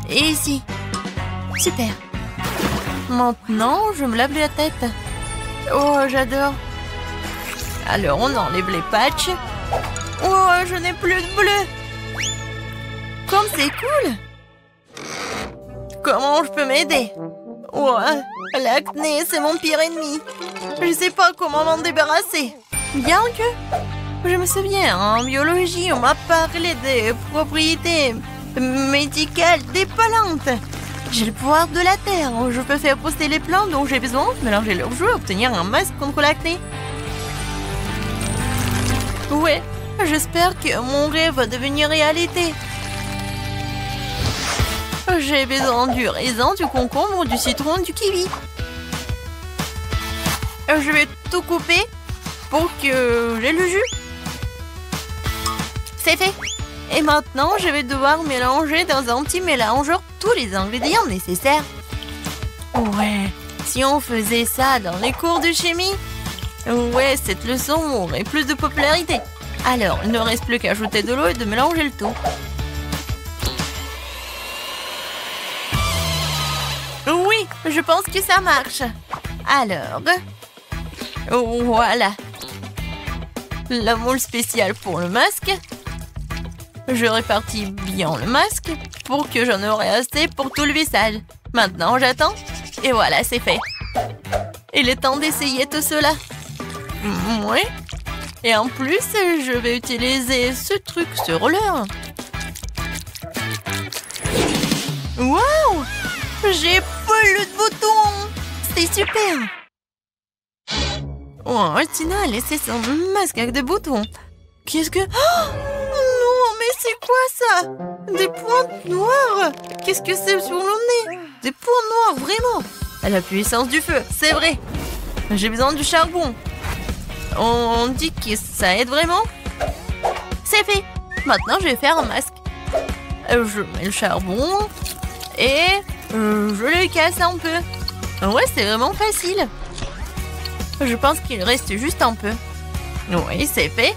Et ici. Super. Maintenant, je me lave la tête. Oh, j'adore. Alors, on enlève les patchs. Oh, je n'ai plus de bleu. Comme c'est cool. Comment je peux m'aider? Oh, l'acné, c'est mon pire ennemi. Je ne sais pas comment m'en débarrasser. Bien que, je me souviens, en biologie, on m'a parlé des propriétés médicales des plantes. J'ai le pouvoir de la terre. Je peux faire pousser les plantes dont j'ai besoin, mélanger leurs jus et obtenir un masque contre l'acné. Ouais, j'espère que mon rêve va devenir réalité. J'ai besoin du raisin, du concombre, du citron, du kiwi. Je vais tout couper pour que j'ai le jus. C'est fait. Et maintenant, je vais devoir mélanger dans un petit mélangeur tous les ingrédients nécessaires. Ouais, si on faisait ça dans les cours de chimie, ouais, cette leçon aurait plus de popularité. Alors, il ne reste plus qu'à ajouter de l'eau et de mélanger le tout. Oui, je pense que ça marche. Alors, voilà. La moule spéciale pour le masque. Je répartis bien le masque pour que j'en aurai assez pour tout le visage. Maintenant, j'attends. Et voilà, c'est fait. Il est temps d'essayer tout cela. Oui. Et en plus, je vais utiliser ce truc, ce roller. Waouh! J'ai plus de boutons! C'est super! Oh, Tina a laissé son masque avec des boutons. Qu'est-ce que... Oh non, mais c'est quoi ça? Des pointes noires? Qu'est-ce que c'est sur le nez? Des points noirs, vraiment? La puissance du feu, c'est vrai. J'ai besoin du charbon. On dit que ça aide vraiment? C'est fait. Maintenant, je vais faire un masque. Je mets le charbon et je le casse un peu. Ouais, c'est vraiment facile. Je pense qu'il reste juste un peu. Oui, c'est fait.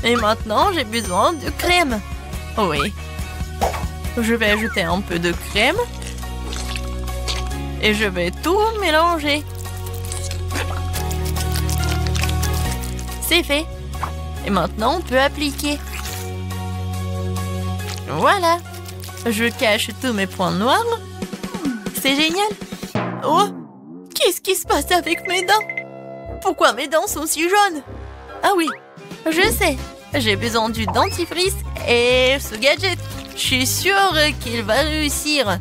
Et maintenant, j'ai besoin de crème. Oui. Je vais ajouter un peu de crème. Et je vais tout mélanger. C'est fait. Et maintenant, on peut appliquer. Voilà. Je cache tous mes points noirs. C'est génial. Oh, qu'est-ce qui se passe avec mes dents? Pourquoi mes dents sont si jaunes? Ah oui, je sais. J'ai besoin du dentifrice et ce gadget. Je suis sûre qu'il va réussir.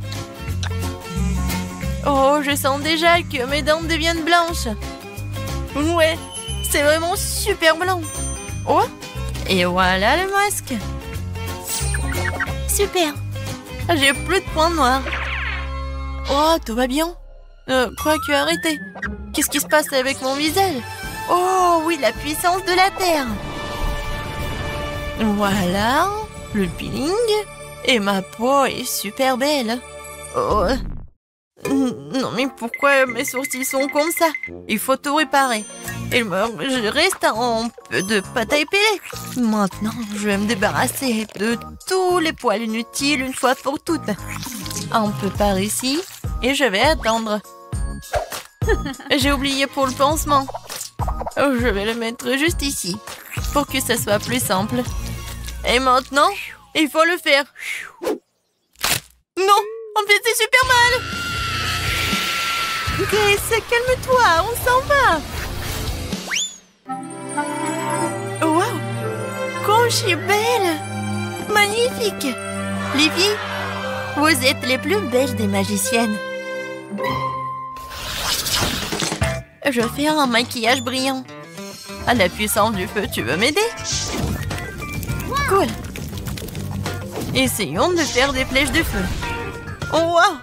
Oh, je sens déjà que mes dents deviennent blanches. Ouais, c'est vraiment super blanc. Oh, et voilà le masque. Super. J'ai plus de points noirs. Oh, tout va bien. Quoique, arrêtez. Qu'est-ce qui se passe avec mon visage? Oh, oui, la puissance de la Terre. Voilà, le peeling. Et ma peau est super belle. Oh. Non, mais pourquoi mes sourcils sont comme ça? Il faut tout réparer. Je reste un peu de pâte à épiler. Maintenant, je vais me débarrasser de tous les poils inutiles une fois pour toutes. Un peu par ici. Et je vais attendre. J'ai oublié pour le pansement. Je vais le mettre juste ici. Pour que ça soit plus simple. Et maintenant, il faut le faire. Non, en fait, c'est super mal. Grace, calme-toi, on s'en va. Wow, comme je suis belle. Magnifique. Les filles, vous êtes les plus belles des magiciennes. Je fais un maquillage brillant. À la puissance du feu, tu veux m'aider? Cool. Essayons de faire des flèches de feu. Oh, wow!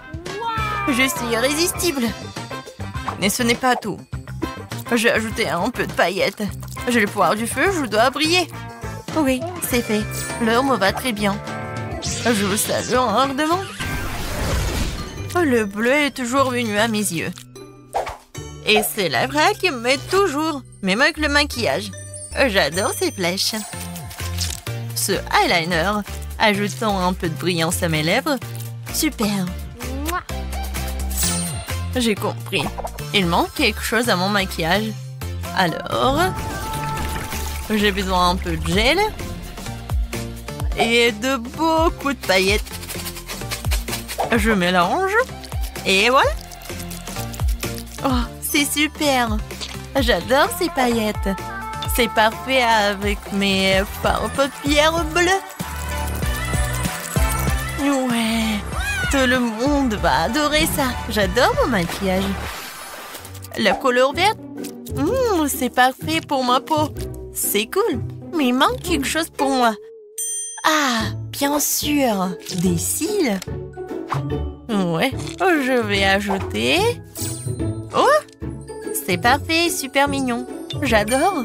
Je suis irrésistible. Mais ce n'est pas tout. J'ai ajouté un peu de paillettes. J'ai le pouvoir du feu, je dois briller. Oui, c'est fait. L'heure me va très bien. Je vous salue ardemment. Le bleu est toujours venu à mes yeux. Et c'est la vraie qui me met toujours, même avec le maquillage. J'adore ces flèches. Ce eyeliner, ajoutant un peu de brillance à mes lèvres. Super. J'ai compris. Il manque quelque chose à mon maquillage. Alors, j'ai besoin un peu de gel et de beaucoup de paillettes. Je mélange et voilà. Oh, c'est super. J'adore ces paillettes. C'est parfait avec mes paupières bleues. Ouais, tout le monde va adorer ça. J'adore mon maquillage. La couleur verte, c'est parfait pour ma peau. C'est cool, mais il manque quelque chose pour moi. Ah, bien sûr, des cils. Ouais, je vais ajouter... Oh, c'est parfait, super mignon. J'adore.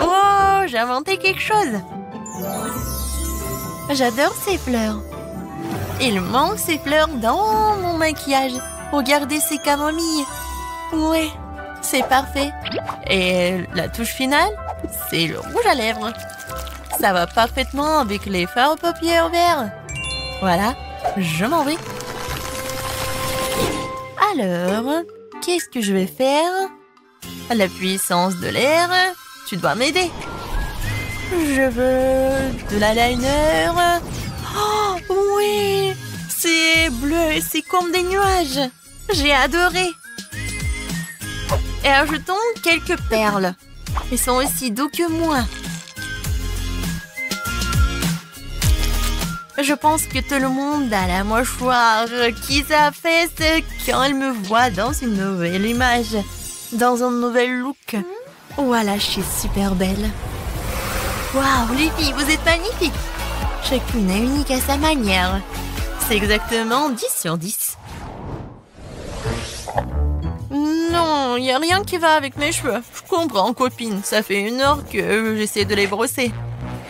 Oh, j'ai inventé quelque chose. J'adore ces fleurs. Il manque ces fleurs dans mon maquillage. Regardez ces camomilles. Ouais, c'est parfait. Et la touche finale, c'est le rouge à lèvres. Ça va parfaitement avec les fards aux paupières verts. Voilà, je m'en vais. Alors, qu'est-ce que je vais faire? La puissance de l'air, tu dois m'aider. Je veux de l'eyeliner. Oh, oui, c'est bleu, c'est comme des nuages. J'ai adoré. Et ajoutons quelques perles. Ils sont aussi doux que moi. Je pense que tout le monde a la mâchoire qui s'affaisse quand elle me voit dans une nouvelle image, dans un nouvel look. Voilà, je suis super belle. Waouh, les filles, vous êtes magnifiques. Chacune est unique à sa manière. C'est exactement 10 sur 10. Non, il n'y a rien qui va avec mes cheveux. Je comprends, copine. Ça fait 1 heure que j'essaie de les brosser.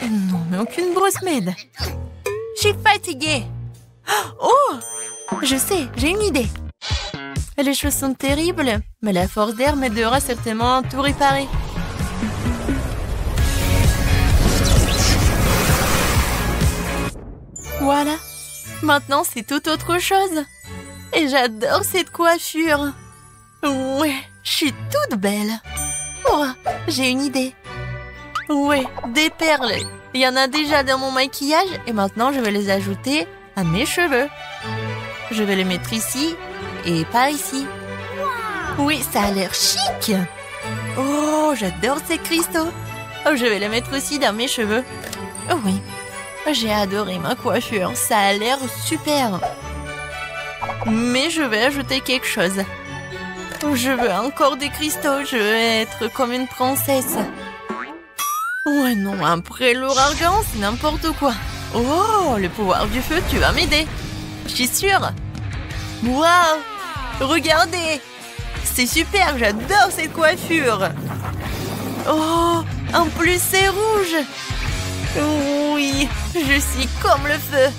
Non, mais aucune brosse m'aide. Je suis fatiguée. Oh, je sais, j'ai une idée. Les cheveux sont terribles, mais la force d'air m'aidera certainement à tout réparer. Voilà. Maintenant, c'est tout autre chose. Et j'adore cette coiffure. Ouais, je suis toute belle. Oh, j'ai une idée. Ouais, des perles. Il y en a déjà dans mon maquillage et maintenant je vais les ajouter à mes cheveux. Je vais les mettre ici et par ici. Oui, ça a l'air chic. Oh, j'adore ces cristaux. Oh, je vais les mettre aussi dans mes cheveux. Oh oui, j'ai adoré ma coiffure. Ça a l'air super. Mais je vais ajouter quelque chose. Je veux encore des cristaux. Je veux être comme une princesse. Ouais, non, après l'ouragan, c'est n'importe quoi. Oh, le pouvoir du feu, tu vas m'aider. Je suis sûre. Waouh, regardez. C'est super, j'adore cette coiffure. Oh, en plus, c'est rouge. Oui, je suis comme le feu.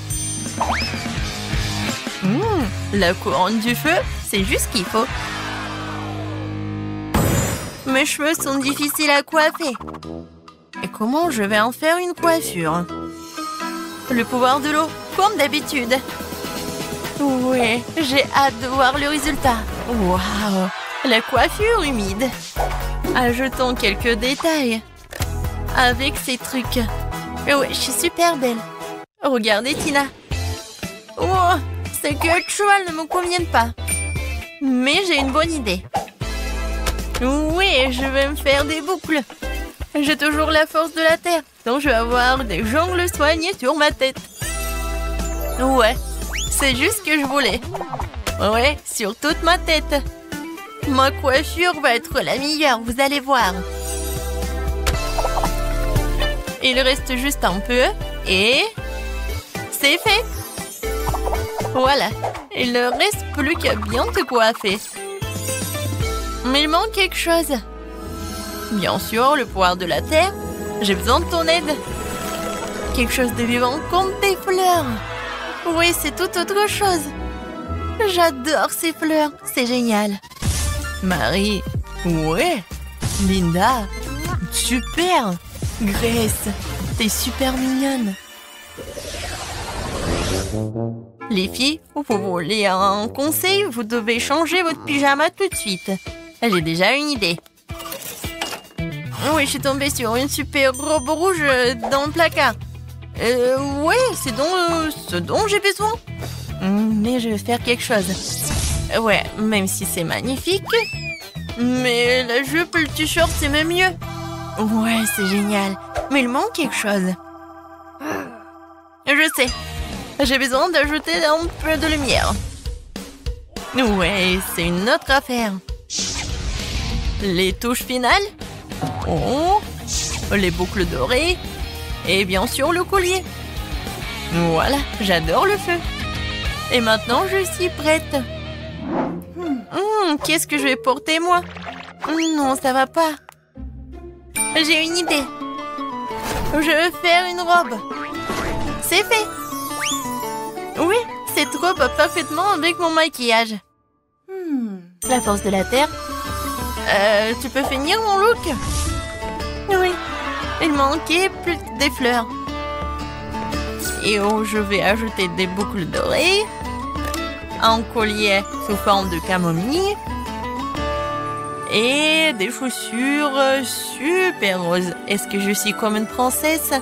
La couronne du feu, c'est juste ce qu'il faut. Mes cheveux sont difficiles à coiffer. Et comment je vais en faire une coiffure? Le pouvoir de l'eau, comme d'habitude. Ouais, j'ai hâte de voir le résultat. Waouh, la coiffure humide. Ajoutons quelques détails. Avec ces trucs. Ouais, je suis super belle. Regardez Tina. Oh, ces queues de cheval ne me conviennent pas. Mais j'ai une bonne idée. Oui, je vais me faire des boucles. J'ai toujours la force de la terre, donc je vais avoir des jongles soignés sur ma tête. Ouais, c'est juste ce que je voulais. Ouais, sur toute ma tête. Ma coiffure va être la meilleure, vous allez voir. Il reste juste un peu et c'est fait. Voilà, il ne reste plus qu'à bien te coiffer. Mais il manque quelque chose. Bien sûr, le pouvoir de la terre. J'ai besoin de ton aide. Quelque chose de vivant comme des fleurs. Oui, c'est tout autre chose. J'adore ces fleurs, c'est génial. Marie, ouais. Linda, super. Grace, t'es super mignonne. Les filles, vous voulez un conseil? Vous devez changer votre pyjama tout de suite. J'ai déjà une idée. Oui, je suis tombée sur une super robe rouge dans le placard. Ouais, c'est ce dont j'ai besoin. Mais je vais faire quelque chose. Ouais, même si c'est magnifique. Mais la jupe, le t-shirt, c'est même mieux. Ouais, c'est génial. Mais il manque quelque chose. Je sais. J'ai besoin d'ajouter un peu de lumière. Ouais, c'est une autre affaire. Les touches finales. Oh, les boucles dorées. Et bien sûr le collier. Voilà, j'adore le feu. Et maintenant, je suis prête. Qu'est-ce que je vais porter, moi? Non, ça va pas. J'ai une idée. Je vais faire une robe. C'est fait. Oui, cette robe va parfaitement avec mon maquillage. La force de la terre. Tu peux finir mon look? Oui, il manquait plus que des fleurs. Et je vais ajouter des boucles dorées, un collier sous forme de camomille et des chaussures super roses. Est-ce que je suis comme une princesse?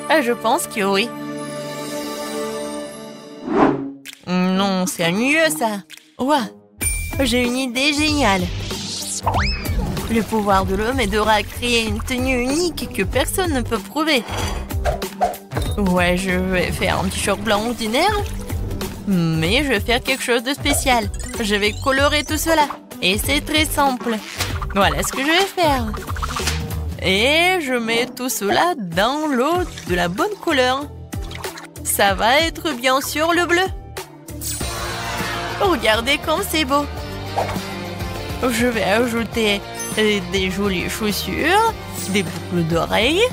Je pense que oui. Non, c'est mieux ça. Ouais, j'ai une idée géniale. Le pouvoir de l'eau m'aidera à créer une tenue unique que personne ne peut prouver. Ouais, je vais faire un t-shirt blanc ordinaire. Mais je vais faire quelque chose de spécial. Je vais colorer tout cela. Et c'est très simple. Voilà ce que je vais faire. Et je mets tout cela dans l'eau de la bonne couleur. Ça va être bien sûr le bleu. Regardez comme c'est beau. Je vais ajouter des jolies chaussures, des boucles d'oreilles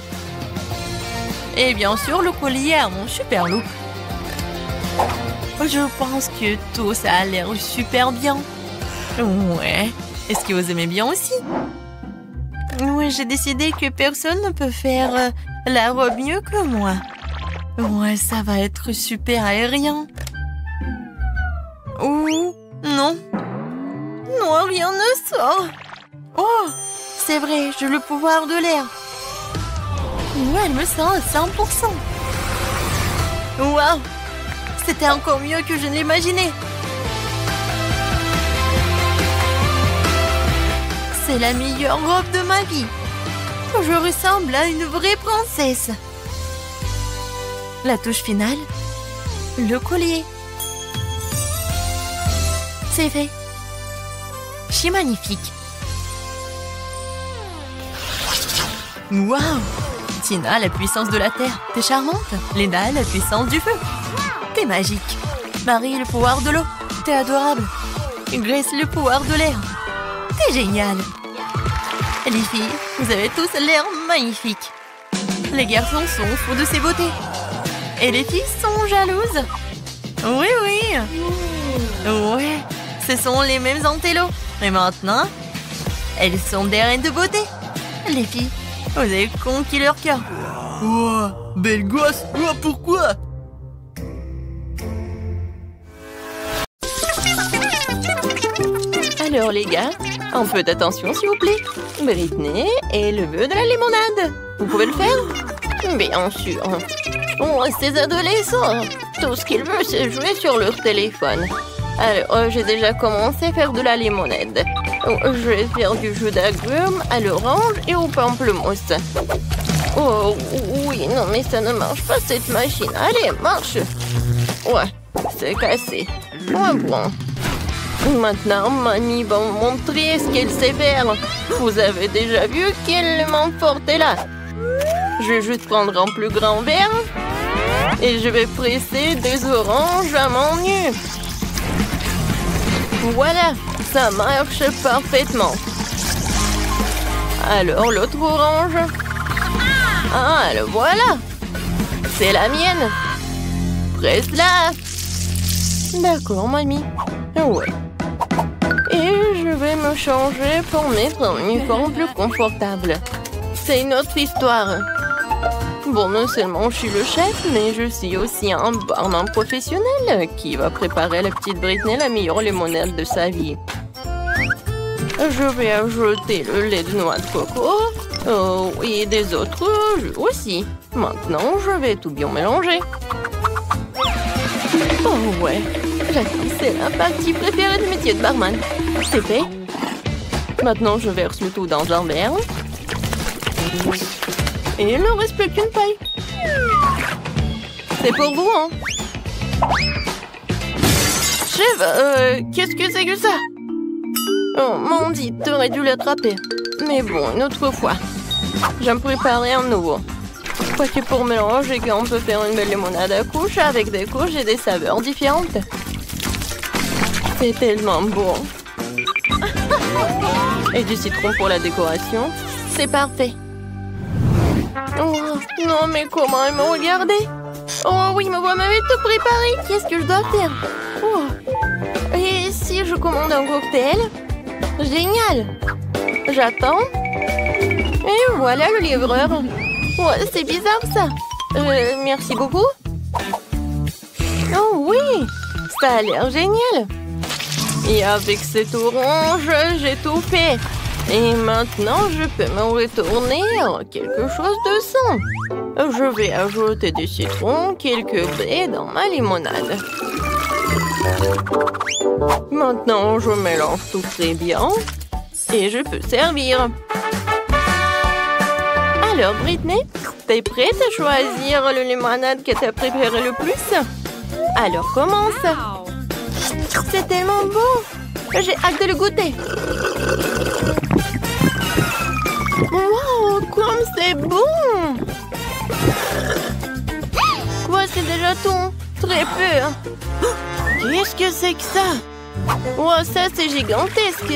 et bien sûr le collier à mon super look. Je pense que tout ça a l'air super bien. Ouais. Est-ce que vous aimez bien aussi? Oui, j'ai décidé que personne ne peut faire la robe mieux que moi. Ouais, ça va être super aérien. Ouh, non. Non, rien ne sort. Oh, c'est vrai, j'ai le pouvoir de l'air. Ouais, elle me sent à 100%. Waouh, c'était encore mieux que je ne l'imaginais. C'est la meilleure robe de ma vie. Je ressemble à une vraie princesse. La touche finale, le collier. C'est fait. Je suis magnifique. Waouh! Tina, la puissance de la terre. T'es charmante. Lena, la puissance du feu. T'es magique. Marie, le pouvoir de l'eau. T'es adorable. Grace, le pouvoir de l'air. T'es génial. Les filles, vous avez tous l'air magnifiques. Les garçons sont fous de ces beautés. Et les filles sont jalouses. Oui, oui. Ouais, ce sont les mêmes antélos. Et maintenant, elles sont des reines de beauté. Les filles, vous avez conquis leur cœur. Oh, belle gosse. Oh, pourquoi? Alors les gars, un peu d'attention s'il vous plaît. Britney est le vœu de la limonade. Vous pouvez le faire? Bien sûr. Oh, ces adolescents, tout ce qu'ils veulent, c'est jouer sur leur téléphone. Alors, j'ai déjà commencé à faire de la limonade. Je vais faire du jus d'agrumes à l'orange et au pamplemousse. Oh, oui, non, mais ça ne marche pas, cette machine. Allez, marche. Ouais, c'est cassé. Ouais, bon. Maintenant, mamie va me montrer ce qu'elle sait faire. Vous avez déjà vu quelle main forte est là. Je vais juste prendre un plus grand verre et je vais presser des oranges à main nue. Voilà, ça marche parfaitement. Alors, l'autre orange. Ah, le voilà. C'est la mienne. Presse-la. D'accord, mamie. Ouais. Et je vais me changer pour mettre un uniforme plus confortable. C'est une autre histoire. Bon, non seulement je suis le chef, mais je suis aussi un barman professionnel qui va préparer à la petite Britney la meilleure limonade de sa vie. Je vais ajouter le lait de noix de coco et des autres jus aussi. Maintenant, je vais tout bien mélanger. Oh ouais, c'est la partie préférée du métier de barman. C'est fait. Maintenant, je verse le tout dans un verre. Et il ne reste plus qu'une paille. C'est pour vous, hein? Chef, qu'est-ce que c'est que ça? Oh, Mandy, t'aurais dû l'attraper. Mais bon, une autre fois. Je vais me préparer un nouveau. Quoique pour mélanger, on peut faire une belle limonade à couches avec des couches et des saveurs différentes. C'est tellement bon. Et du citron pour la décoration. C'est parfait. Oh, non, mais comment elle me regardait? Oh oui, me voilà m'avait tout préparé. Qu'est-ce que je dois faire? Oh. Et si je commande un cocktail? Génial. J'attends. Et voilà le livreur. Ouais, c'est bizarre ça. Merci beaucoup. Oh oui, ça a l'air génial. Et avec cette orange, j'ai tout fait. Et maintenant, je peux me retourner en quelque chose de sain. Je vais ajouter du citron, quelques baies dans ma limonade. Maintenant, je mélange tout très bien. Et je peux servir. Alors, Britney, t'es prête à choisir le limonade que t'as préféré le plus? Alors, commence. C'est tellement bon. J'ai hâte de le goûter. Wow, comme c'est bon! Quoi, c'est déjà tout? Très peu. Qu'est-ce que c'est que ça? Wow, ça c'est gigantesque.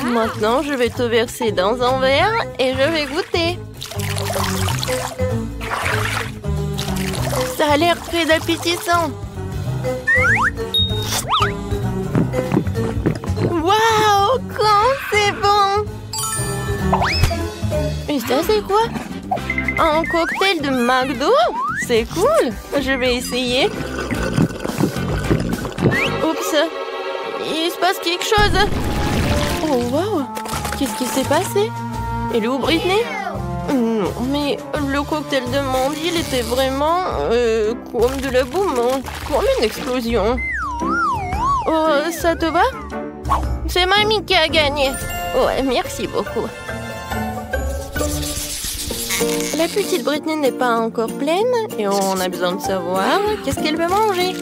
Maintenant, je vais tout verser dans un verre et je vais goûter. Ça a l'air très appétissant. Waouh, quand c'est bon! Et ça, c'est quoi? Un cocktail de McDo? C'est cool! Je vais essayer. Oups! Il se passe quelque chose! Oh, wow! Qu'est-ce qui s'est passé? Elle est où, Britney? Non, mais le cocktail de Mandy, il était vraiment comme de la boum, comme une explosion. Oh, ça te va? C'est mamie qui a gagné. Ouais, merci beaucoup. La petite Britney n'est pas encore pleine et on a besoin de savoir qu'est-ce qu'elle veut manger.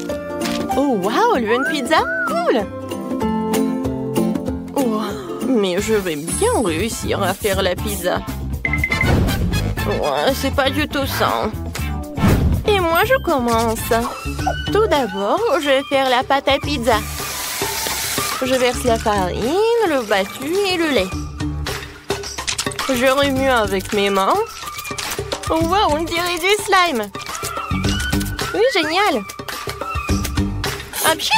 Oh, wow, elle veut une pizza? Cool! Oh, mais je vais bien réussir à faire la pizza. Ouais, c'est pas du tout ça. Et moi, je commence. Tout d'abord, je vais faire la pâte à pizza. Je verse la farine, le battu et le lait. Je remue avec mes mains. Oh, wow, on dirait du slime. Oui, génial. Apchi.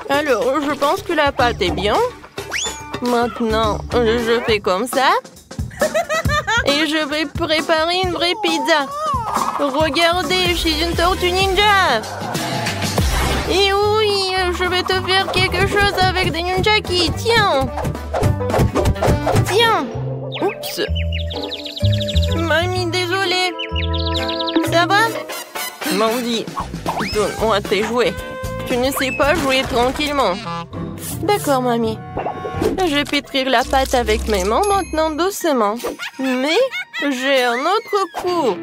Alors, je pense que la pâte est bien. Maintenant, je fais comme ça. Et je vais préparer une vraie pizza. Regardez, je suis une tortue ninja. Et oui, je vais te faire quelque chose avec des nunchaki. Tiens. Tiens. Oups. Mamie, désolée. Ça va? Mandy, donne-moi tes jouets. Tu ne sais pas jouer tranquillement. D'accord, mamie. Je vais pétrir la pâte avec mes mains maintenant doucement. Mais j'ai un autre coup.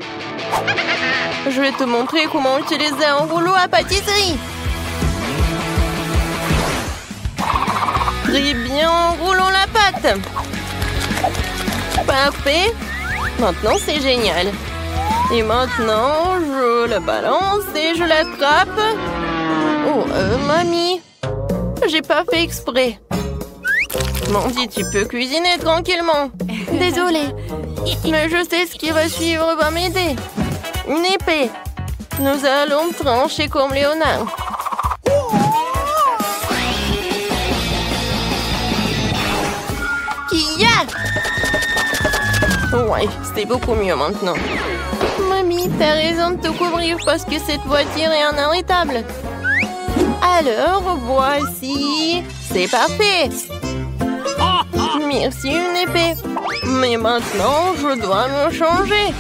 Je vais te montrer comment utiliser un rouleau à pâtisserie. Très bien, enroulons la pâte. Parfait. Maintenant, c'est génial. Et maintenant, je la balance et je l'attrape. Oh, mamie. J'ai pas fait exprès. Mandy, tu peux cuisiner tranquillement. Désolée. Mais je sais ce qui va suivre va m'aider. Une épée. Nous allons trancher comme Léonard. Kia! Ouais, c'est beaucoup mieux maintenant. Mamie, t'as raison de te couvrir parce que cette voiture est inarrêtable. Alors, voici. C'est parfait. Merci, une épée. Mais maintenant, je dois me changer.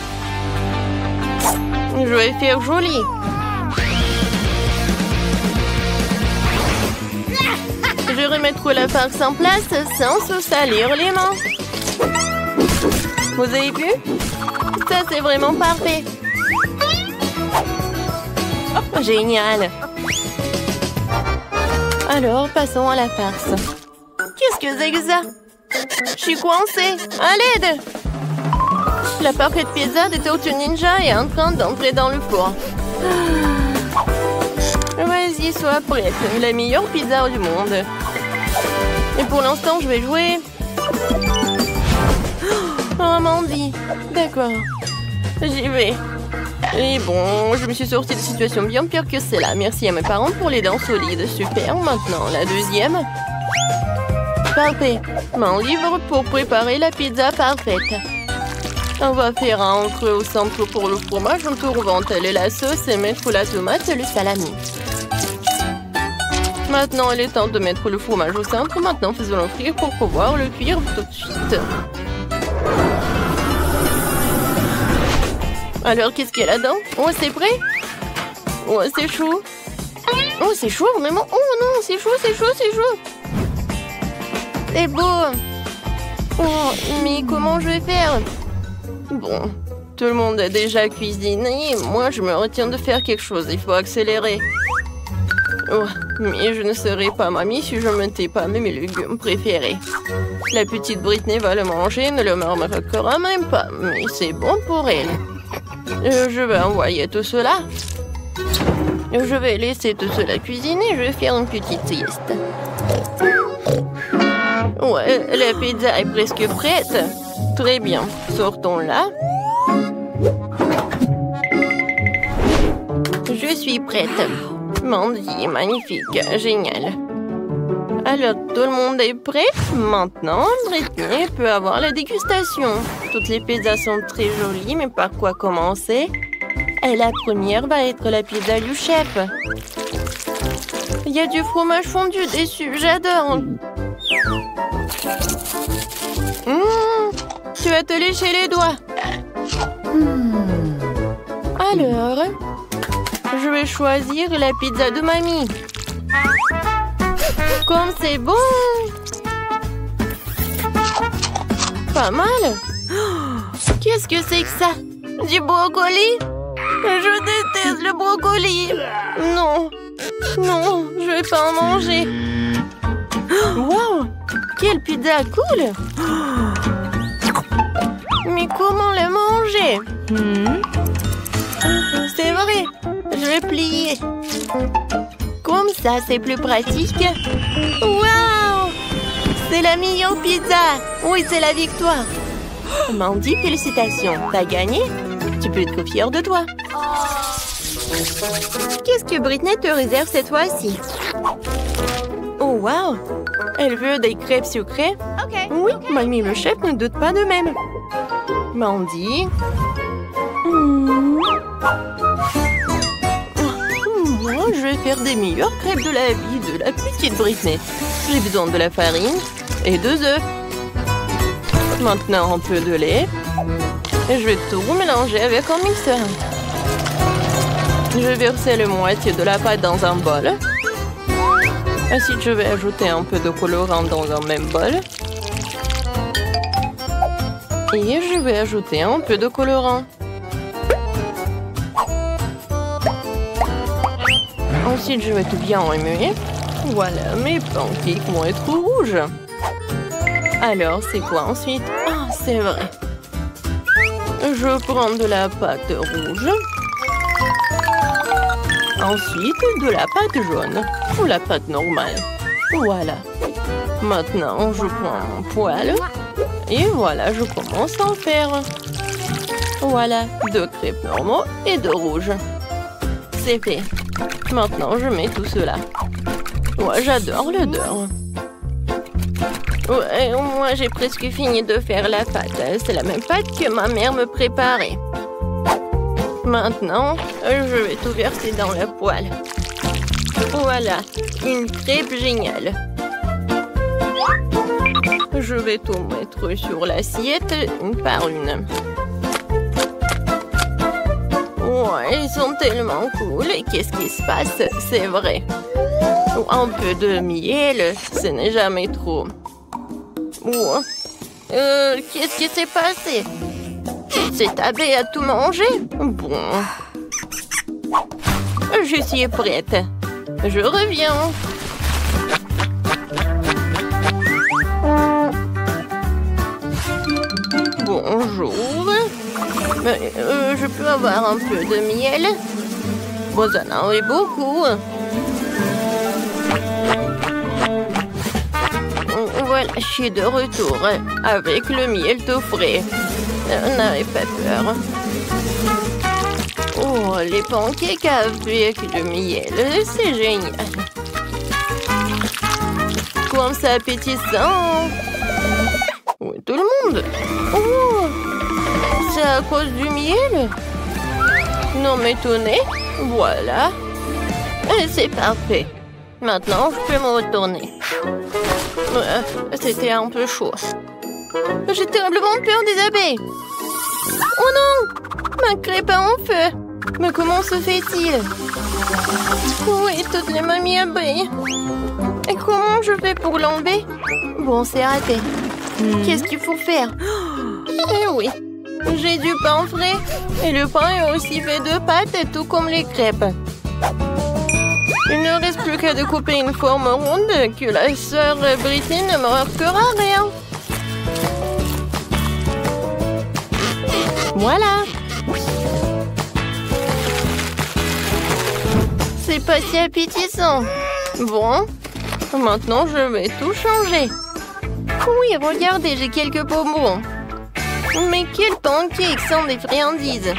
Je vais faire joli. Je vais remettre la farce en place sans se salir les mains. Vous avez vu? Ça, c'est vraiment parfait. Génial. Alors, passons à la farce. Qu'est-ce que c'est que ça? Je suis coincée. À l'aide! La parfaite pizza de Tortue Ninja est en train d'entrer dans le four. Vas-y, sois prête. La meilleure pizza du monde. Et pour l'instant, je vais jouer. Oh, Mandy. D'accord. J'y vais. Et bon, je me suis sortie de situation bien pire que celle-là. Merci à mes parents pour les dents solides. Super. Maintenant, la deuxième. Parfait. Mon livre pour préparer la pizza parfaite. On va faire un creux au centre pour le fromage, un tour venteler la sauce et mettre la tomate et le salami. Maintenant, il est temps de mettre le fromage au centre. Maintenant, faisons-le frire pour pouvoir le cuire tout de suite. Alors, qu'est-ce qu'il y a là-dedans? Oh, c'est prêt? Oh, c'est chaud. Oh, c'est chaud, vraiment? Oh non, c'est chaud, c'est chaud, c'est chaud. C'est beau. Oh, mais comment je vais faire? Bon, tout le monde a déjà cuisiné. Moi, je me retiens de faire quelque chose. Il faut accélérer. Oh, mais je ne serai pas mamie si je ne tais pas mes légumes préférés. La petite Britney va le manger, ne le murmurera même pas. Mais c'est bon pour elle. Je vais envoyer tout cela. Je vais laisser tout cela cuisiner. Je vais faire une petite sieste. Ouais, la pizza est presque prête. Très bien. Sortons-la. Je suis prête. Mandy, magnifique. Génial. Alors, tout le monde est prêt? Maintenant, Britney peut avoir la dégustation. Toutes les pizzas sont très jolies, mais par quoi commencer? Et la première va être la pizza du chef. Il y a du fromage fondu dessus. J'adore. Tu vas te lécher les doigts. Alors, je vais choisir la pizza de mamie. Comme c'est bon! Pas mal! Qu'est-ce que c'est que ça? Du brocoli? Je déteste le brocoli! Non! Non, je vais pas en manger! Wow! Quelle pizza cool! Mais comment la manger? C'est vrai! Je vais plier! Comme ça, c'est plus pratique. Waouh! C'est la meilleure pizza! Oui, c'est la victoire! Mandy, félicitations! T'as gagné? Tu peux être fière de toi. Qu'est-ce que Britney te réserve cette fois-ci? Oh, waouh! Elle veut des crêpes sucrées? Oui, mamie le chef ne doute pas de même. Mandy... Moi, je vais faire des meilleures crêpes de la vie de la petite Britney. J'ai besoin de la farine et 2 œufs. Maintenant, un peu de lait. Et je vais tout mélanger avec un mixeur. Je vais verser la moitié de la pâte dans un bol. Ensuite, je vais ajouter un peu de colorant dans un même bol. Et je vais ajouter un peu de colorant. Ensuite, je vais tout bien remuer. Voilà, mes pancakes vont être rouges. Alors, c'est quoi ensuite? Ah, c'est vrai. Je prends de la pâte rouge. Ensuite, de la pâte jaune ou la pâte normale. Voilà. Maintenant, je prends mon poêle. Et voilà, je commence à en faire. Voilà, 2 crêpes normaux et 2 rouges. C'est fait. Maintenant, je mets tout cela. Moi, j'adore l'odeur. Ouais, moi, j'ai presque fini de faire la pâte. C'est la même pâte que ma mère me préparait. Maintenant, je vais tout verser dans la poêle. Voilà, une crêpe géniale. Je vais tout mettre sur l'assiette une par une. Ouais, ils sont tellement cool. Et qu'est-ce qui se passe? C'est vrai. Un peu de miel, ce n'est jamais trop. Qu'est-ce qui s'est passé? Cette abeille a tout mangé? Bon. Je suis prête. Je reviens. Bonjour. Je peux avoir un peu de miel? Vous en avez beaucoup. Voilà, je suis de retour avec le miel tout frais. N'avez pas peur. Oh, les pancakes avec le miel, c'est génial. Comme c'est appétissant. Oui, tout le monde. Oh, c'est à cause du miel? Non, mais tenez, voilà. C'est parfait. Maintenant, je peux me retourner. C'était un peu chaud. J'ai terriblement peur des abeilles. Oh non! Ma crêpe est en feu. Mais comment se fait-il? Oui, toutes les mamies abeilles. Et comment je fais pour l'enlever? Bon, c'est raté. Qu'est-ce qu'il faut faire? Eh oui, j'ai du pain frais. Et le pain est aussi fait de pâte, tout comme les crêpes. Il ne reste plus qu'à découper une forme ronde que la sœur Britney ne me remarquera rien. Voilà. C'est pas si appétissant. Bon, maintenant je vais tout changer. Oui, regardez, j'ai quelques bonbons. Mais quels pancakes sans des friandises.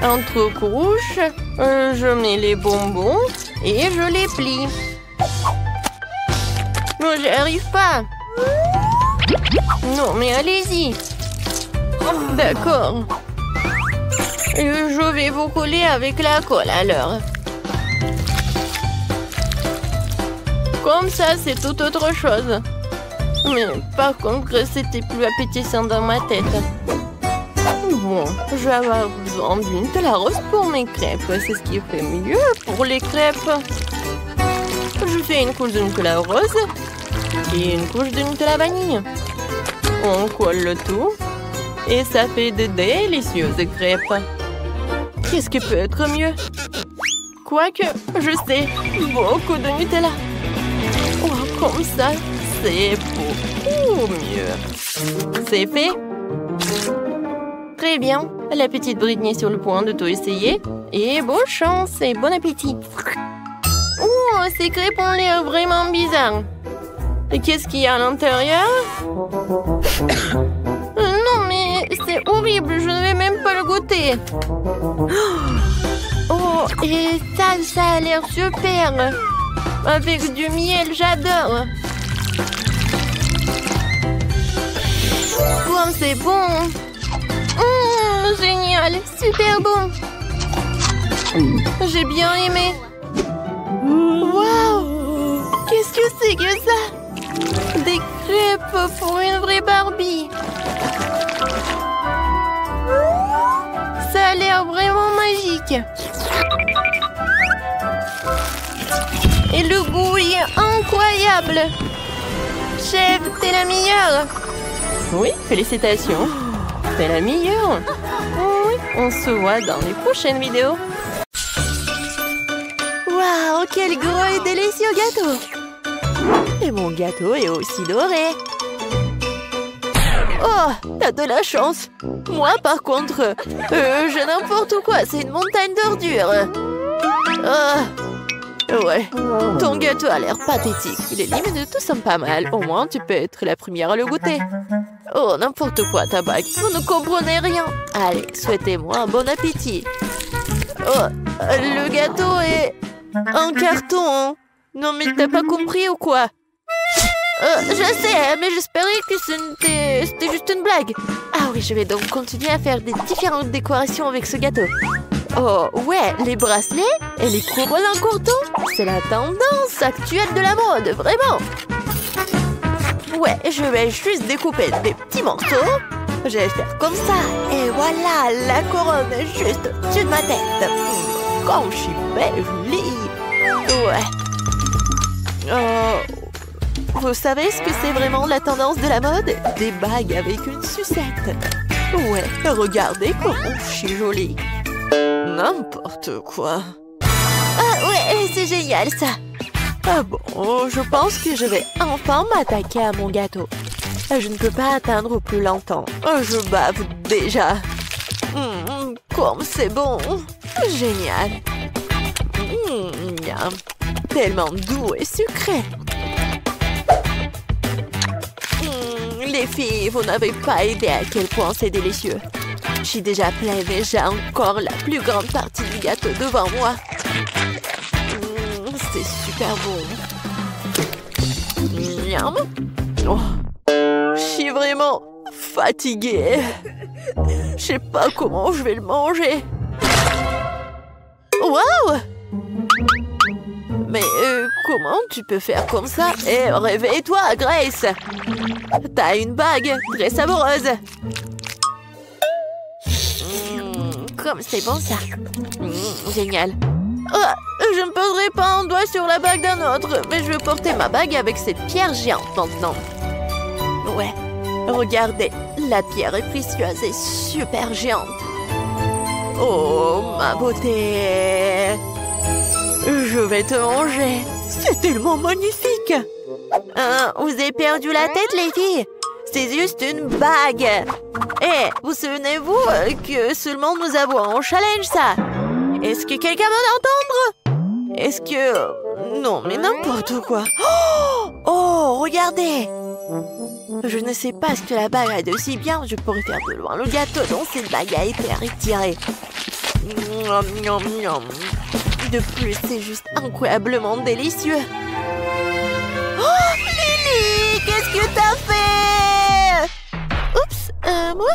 Entre couches, je mets les bonbons et je les plie. Non, j'y arrive pas. Non, mais allez-y. D'accord. Je vais vous coller avec la colle alors. Comme ça, c'est tout autre chose. Mais par contre, c'était plus appétissant dans ma tête. Bon, je vais avoir besoin d'une Nutella rose pour mes crêpes. C'est ce qui fait mieux pour les crêpes. Je fais une couche de Nutella rose et une couche de Nutella vanille. On colle le tout et ça fait de délicieuses crêpes. Qu'est-ce qui peut être mieux? Quoique, je sais, beaucoup de Nutella. Oh, comme ça, c'est beaucoup mieux. C'est fait. Très bien. La petite Britney est sur le point de tout essayer. Et bonne chance et bon appétit. Oh, ces crêpes ont l'air vraiment bizarres. Et qu'est-ce qu'il y a à l'intérieur? Non, mais c'est horrible. Je ne vais même pas le goûter. Oh, et ça a l'air super. Avec du miel, j'adore. Comme c'est bon. Génial, super bon. J'ai bien aimé. Waouh! Qu'est-ce que c'est que ça? Des crêpes pour une vraie Barbie. Ça a l'air vraiment magique. Et le goût est incroyable. Chef, t'es la meilleure. Oui, félicitations. T'es la meilleure. Oui, on se voit dans les prochaines vidéos. Waouh, quel gros et délicieux gâteau. Et mon gâteau est aussi doré. Oh, t'as de la chance. Moi, par contre, j'ai n'importe quoi. C'est une montagne d'ordures. Ouais, ton gâteau a l'air pathétique. Les limites tout sont pas mal. Au moins, tu peux être la première à le goûter. Oh, n'importe quoi, ta bague. Vous ne comprenez rien. Allez, souhaitez-moi un bon appétit. Oh, le gâteau est un carton. Non, mais t'as pas compris ou quoi? Je sais, mais j'espérais que c'était juste une blague. Ah oui, je vais donc continuer à faire des différentes décorations avec ce gâteau. Oh, ouais, les bracelets et les couronnes en courton, c'est la tendance actuelle de la mode, vraiment. Ouais, je vais juste découper des petits morceaux. Je vais faire comme ça. Et voilà, la couronne est juste au-dessus de ma tête. Comme je suis belle, jolie. Ouais. Vous savez ce que c'est vraiment la tendance de la mode? Des bagues avec une sucette. Ouais, regardez comment je suis jolie. N'importe quoi. Ah ouais, c'est génial ça. Ah bon, je pense que je vais enfin m'attaquer à mon gâteau. Je ne peux pas atteindre plus longtemps. Je bave déjà. Comme c'est bon. Génial. Miam. Tellement doux et sucré. Les filles, vous n'avez pas idée à quel point c'est délicieux. Je suis déjà pleine et j'ai encore la plus grande partie du gâteau devant moi. C'est super bon. Miam. Oh. Je suis vraiment fatiguée. Je sais pas comment je vais le manger. Waouh! Mais comment tu peux faire comme ça? Eh, réveille-toi, Grace! T'as une bague très savoureuse. Comme c'est bon ça. Génial. Oh, je ne poserai pas un doigt sur la bague d'un autre, mais je vais porter ma bague avec cette pierre géante maintenant. Ouais, regardez, la pierre est précieuse et super géante. Oh, ma beauté! Je vais te manger. C'est tellement magnifique. Vous avez perdu la tête, les filles? C'est juste une bague. Eh, vous souvenez-vous que seulement nous avons un challenge, ça? Est-ce que quelqu'un veut l'entendre? Est-ce que... Non, mais n'importe quoi. Oh, regardez. Je ne sais pas ce que la bague a de si bien. Je pourrais faire de loin le gâteau dont cette bague a été retirée. De plus, c'est juste incroyablement délicieux. Oh, Lily, qu'est-ce que t'as fait? Oups, moi?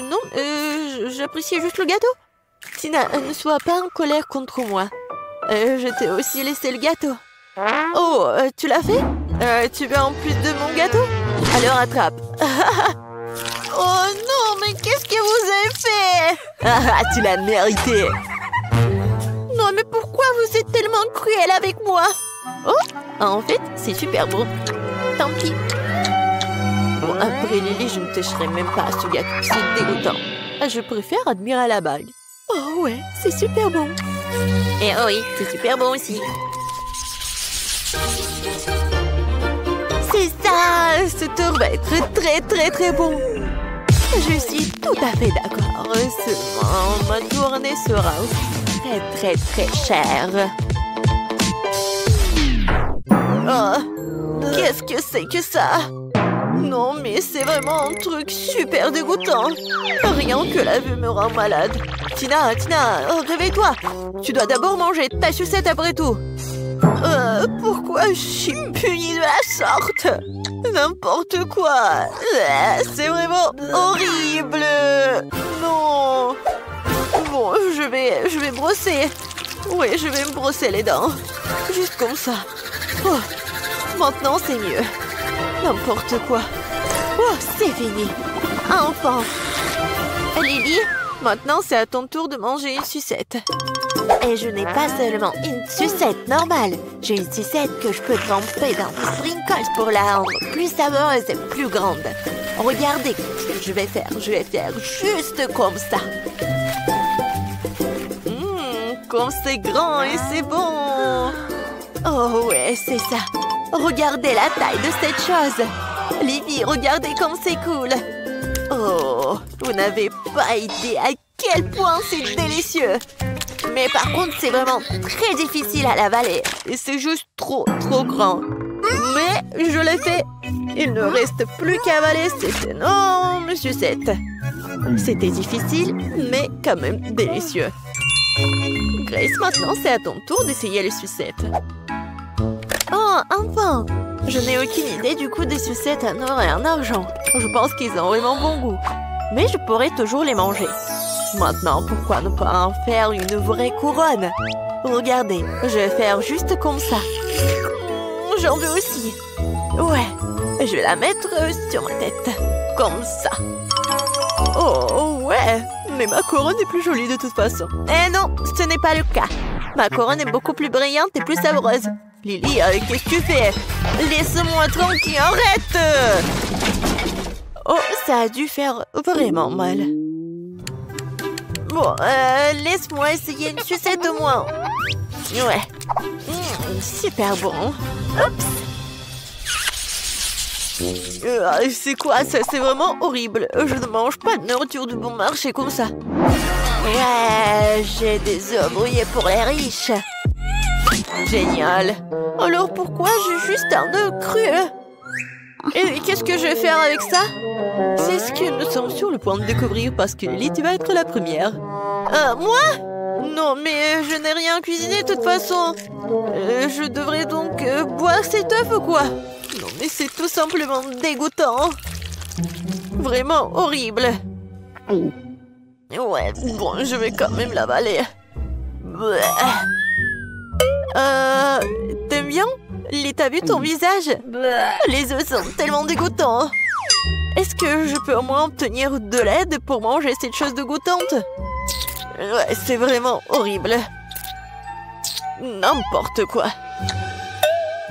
Non, j'appréciais juste le gâteau. Tina, ne sois pas en colère contre moi. Je t'ai aussi laissé le gâteau. Oh, tu l'as fait? Tu veux en plus de mon gâteau? Alors attrape. Oh non, mais qu'est-ce que vous avez fait? Tu l'as mérité. Non, mais pourquoi vous êtes tellement cruel avec moi? Oh, en fait, c'est super bon. Tant pis. Bon, après Lily, je ne toucherai même pas à ce gâteau. C'est dégoûtant. Je préfère admirer la bague. Oh ouais, c'est super bon. Et oh oui, c'est super bon aussi. C'est ça, ce tour va être très très très bon. Je suis tout à fait d'accord. Seulement, ma tournée sera très très très chère. Oh, qu'est-ce que c'est que ça? Non, mais c'est vraiment un truc super dégoûtant. Rien que la vue me rend malade. Tina, réveille-toi. Tu dois d'abord manger ta sucette après tout. Pourquoi je suis punie de la sorte? N'importe quoi. C'est vraiment horrible. Non. Bon, je vais brosser. Oui, je vais me brosser les dents. Juste comme ça. Oh, maintenant, c'est mieux. N'importe quoi. Oh, c'est fini. Enfin. Lily, maintenant, c'est à ton tour de manger une sucette. Et je n'ai pas seulement une sucette normale. J'ai une sucette que je peux tremper dans des sprinkles pour la rendre plus savoureuse et plus grande. Regardez ce que je vais faire. Je vais faire juste comme ça. Comme c'est grand et c'est bon. Oh ouais, c'est ça. Regardez la taille de cette chose. Livy, regardez comme c'est cool. Oh, vous n'avez pas idée à quel point c'est délicieux. Mais par contre, c'est vraiment très difficile à l'avaler. Et c'est juste trop grand. Mais je l'ai fait. Il ne reste plus qu'à avaler cette énorme sucette. C'était difficile, mais quand même délicieux. Grace, maintenant, c'est à ton tour d'essayer les sucettes. Oh, enfin! Je n'ai aucune idée du goût des sucettes en or et en argent. Je pense qu'ils ont vraiment bon goût. Mais je pourrais toujours les manger. Maintenant, pourquoi ne pas en faire une vraie couronne? Regardez, je vais faire juste comme ça. J'en veux aussi. Ouais, je vais la mettre sur ma tête. Comme ça. Oh, ouais. Mais ma couronne est plus jolie de toute façon. Eh non, ce n'est pas le cas. Ma couronne est beaucoup plus brillante et plus savoureuse. Lily, qu'est-ce que tu fais? Laisse-moi tranquille, arrête! Oh, ça a dû faire vraiment mal. Bon, laisse-moi essayer une sucette au moins. Ouais. Super bon. Oups. C'est quoi ça? C'est vraiment horrible. Je ne mange pas de nourriture du bon marché comme ça. Ouais, j'ai des œufs brouillés pour les riches. Génial. Alors pourquoi j'ai juste un œuf cru? Et qu'est-ce que je vais faire avec ça? C'est ce que nous sommes sur le point de découvrir parce que Lily, tu vas être la première. Moi? Non, mais je n'ai rien cuisiné de toute façon. Je devrais donc boire cet œuf ou quoi? Non, mais c'est tout simplement dégoûtant. Vraiment horrible. Ouais, bon, je vais quand même l'avaler. T'aimes bien? T'as vu ton visage? Les œufs sont tellement dégoûtants. Est-ce que je peux au moins obtenir de l'aide pour manger cette chose dégoûtante? Ouais, c'est vraiment horrible. N'importe quoi.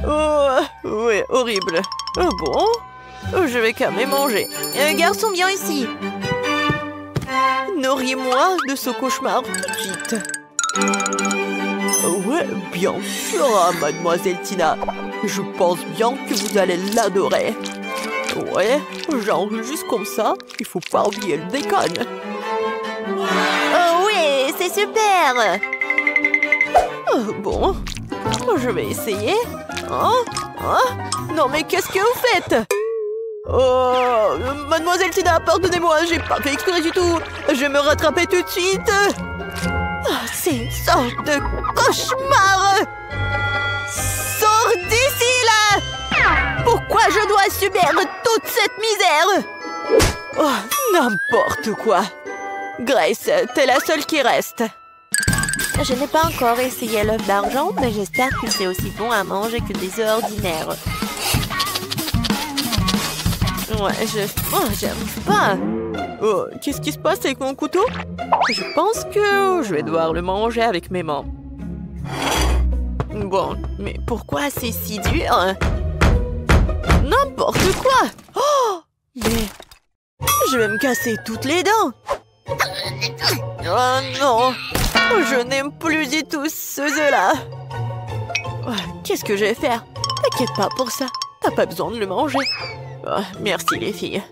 Oh, ouais, horrible. Oh bon? Je vais quand même manger. Garçon, viens ici. Nourris-moi de ce cauchemar tout de suite. Ouais, bien sûr, mademoiselle Tina. Je pense bien que vous allez l'adorer. Ouais, genre juste comme ça, il faut pas oublier le bacon. Oh oui, c'est super. Oh, bon, je vais essayer. Non mais qu'est-ce que vous faites? Oh, mademoiselle Tina, pardonnez-moi, j'ai pas fait exprès du tout. Je vais me rattraper tout de suite. C'est une sorte de cauchemar. Sors d'ici, là. Pourquoi je dois subir toute cette misère? Oh, n'importe quoi. Grace, t'es la seule qui reste. Je n'ai pas encore essayé l'œuf d'argent, mais j'espère que c'est aussi bon à manger que des œufs ordinaires. Ouais, j'aime pas. Oh, qu'est-ce qui se passe avec mon couteau? Je pense que je vais devoir le manger avec mes mains. Bon, mais pourquoi c'est si dur? N'importe quoi! Oh! Mais je vais me casser toutes les dents! Oh non! Je n'aime plus du tout ce œuf-là! Qu'est-ce que je vais faire? T'inquiète pas pour ça, t'as pas besoin de le manger. Oh, merci les filles.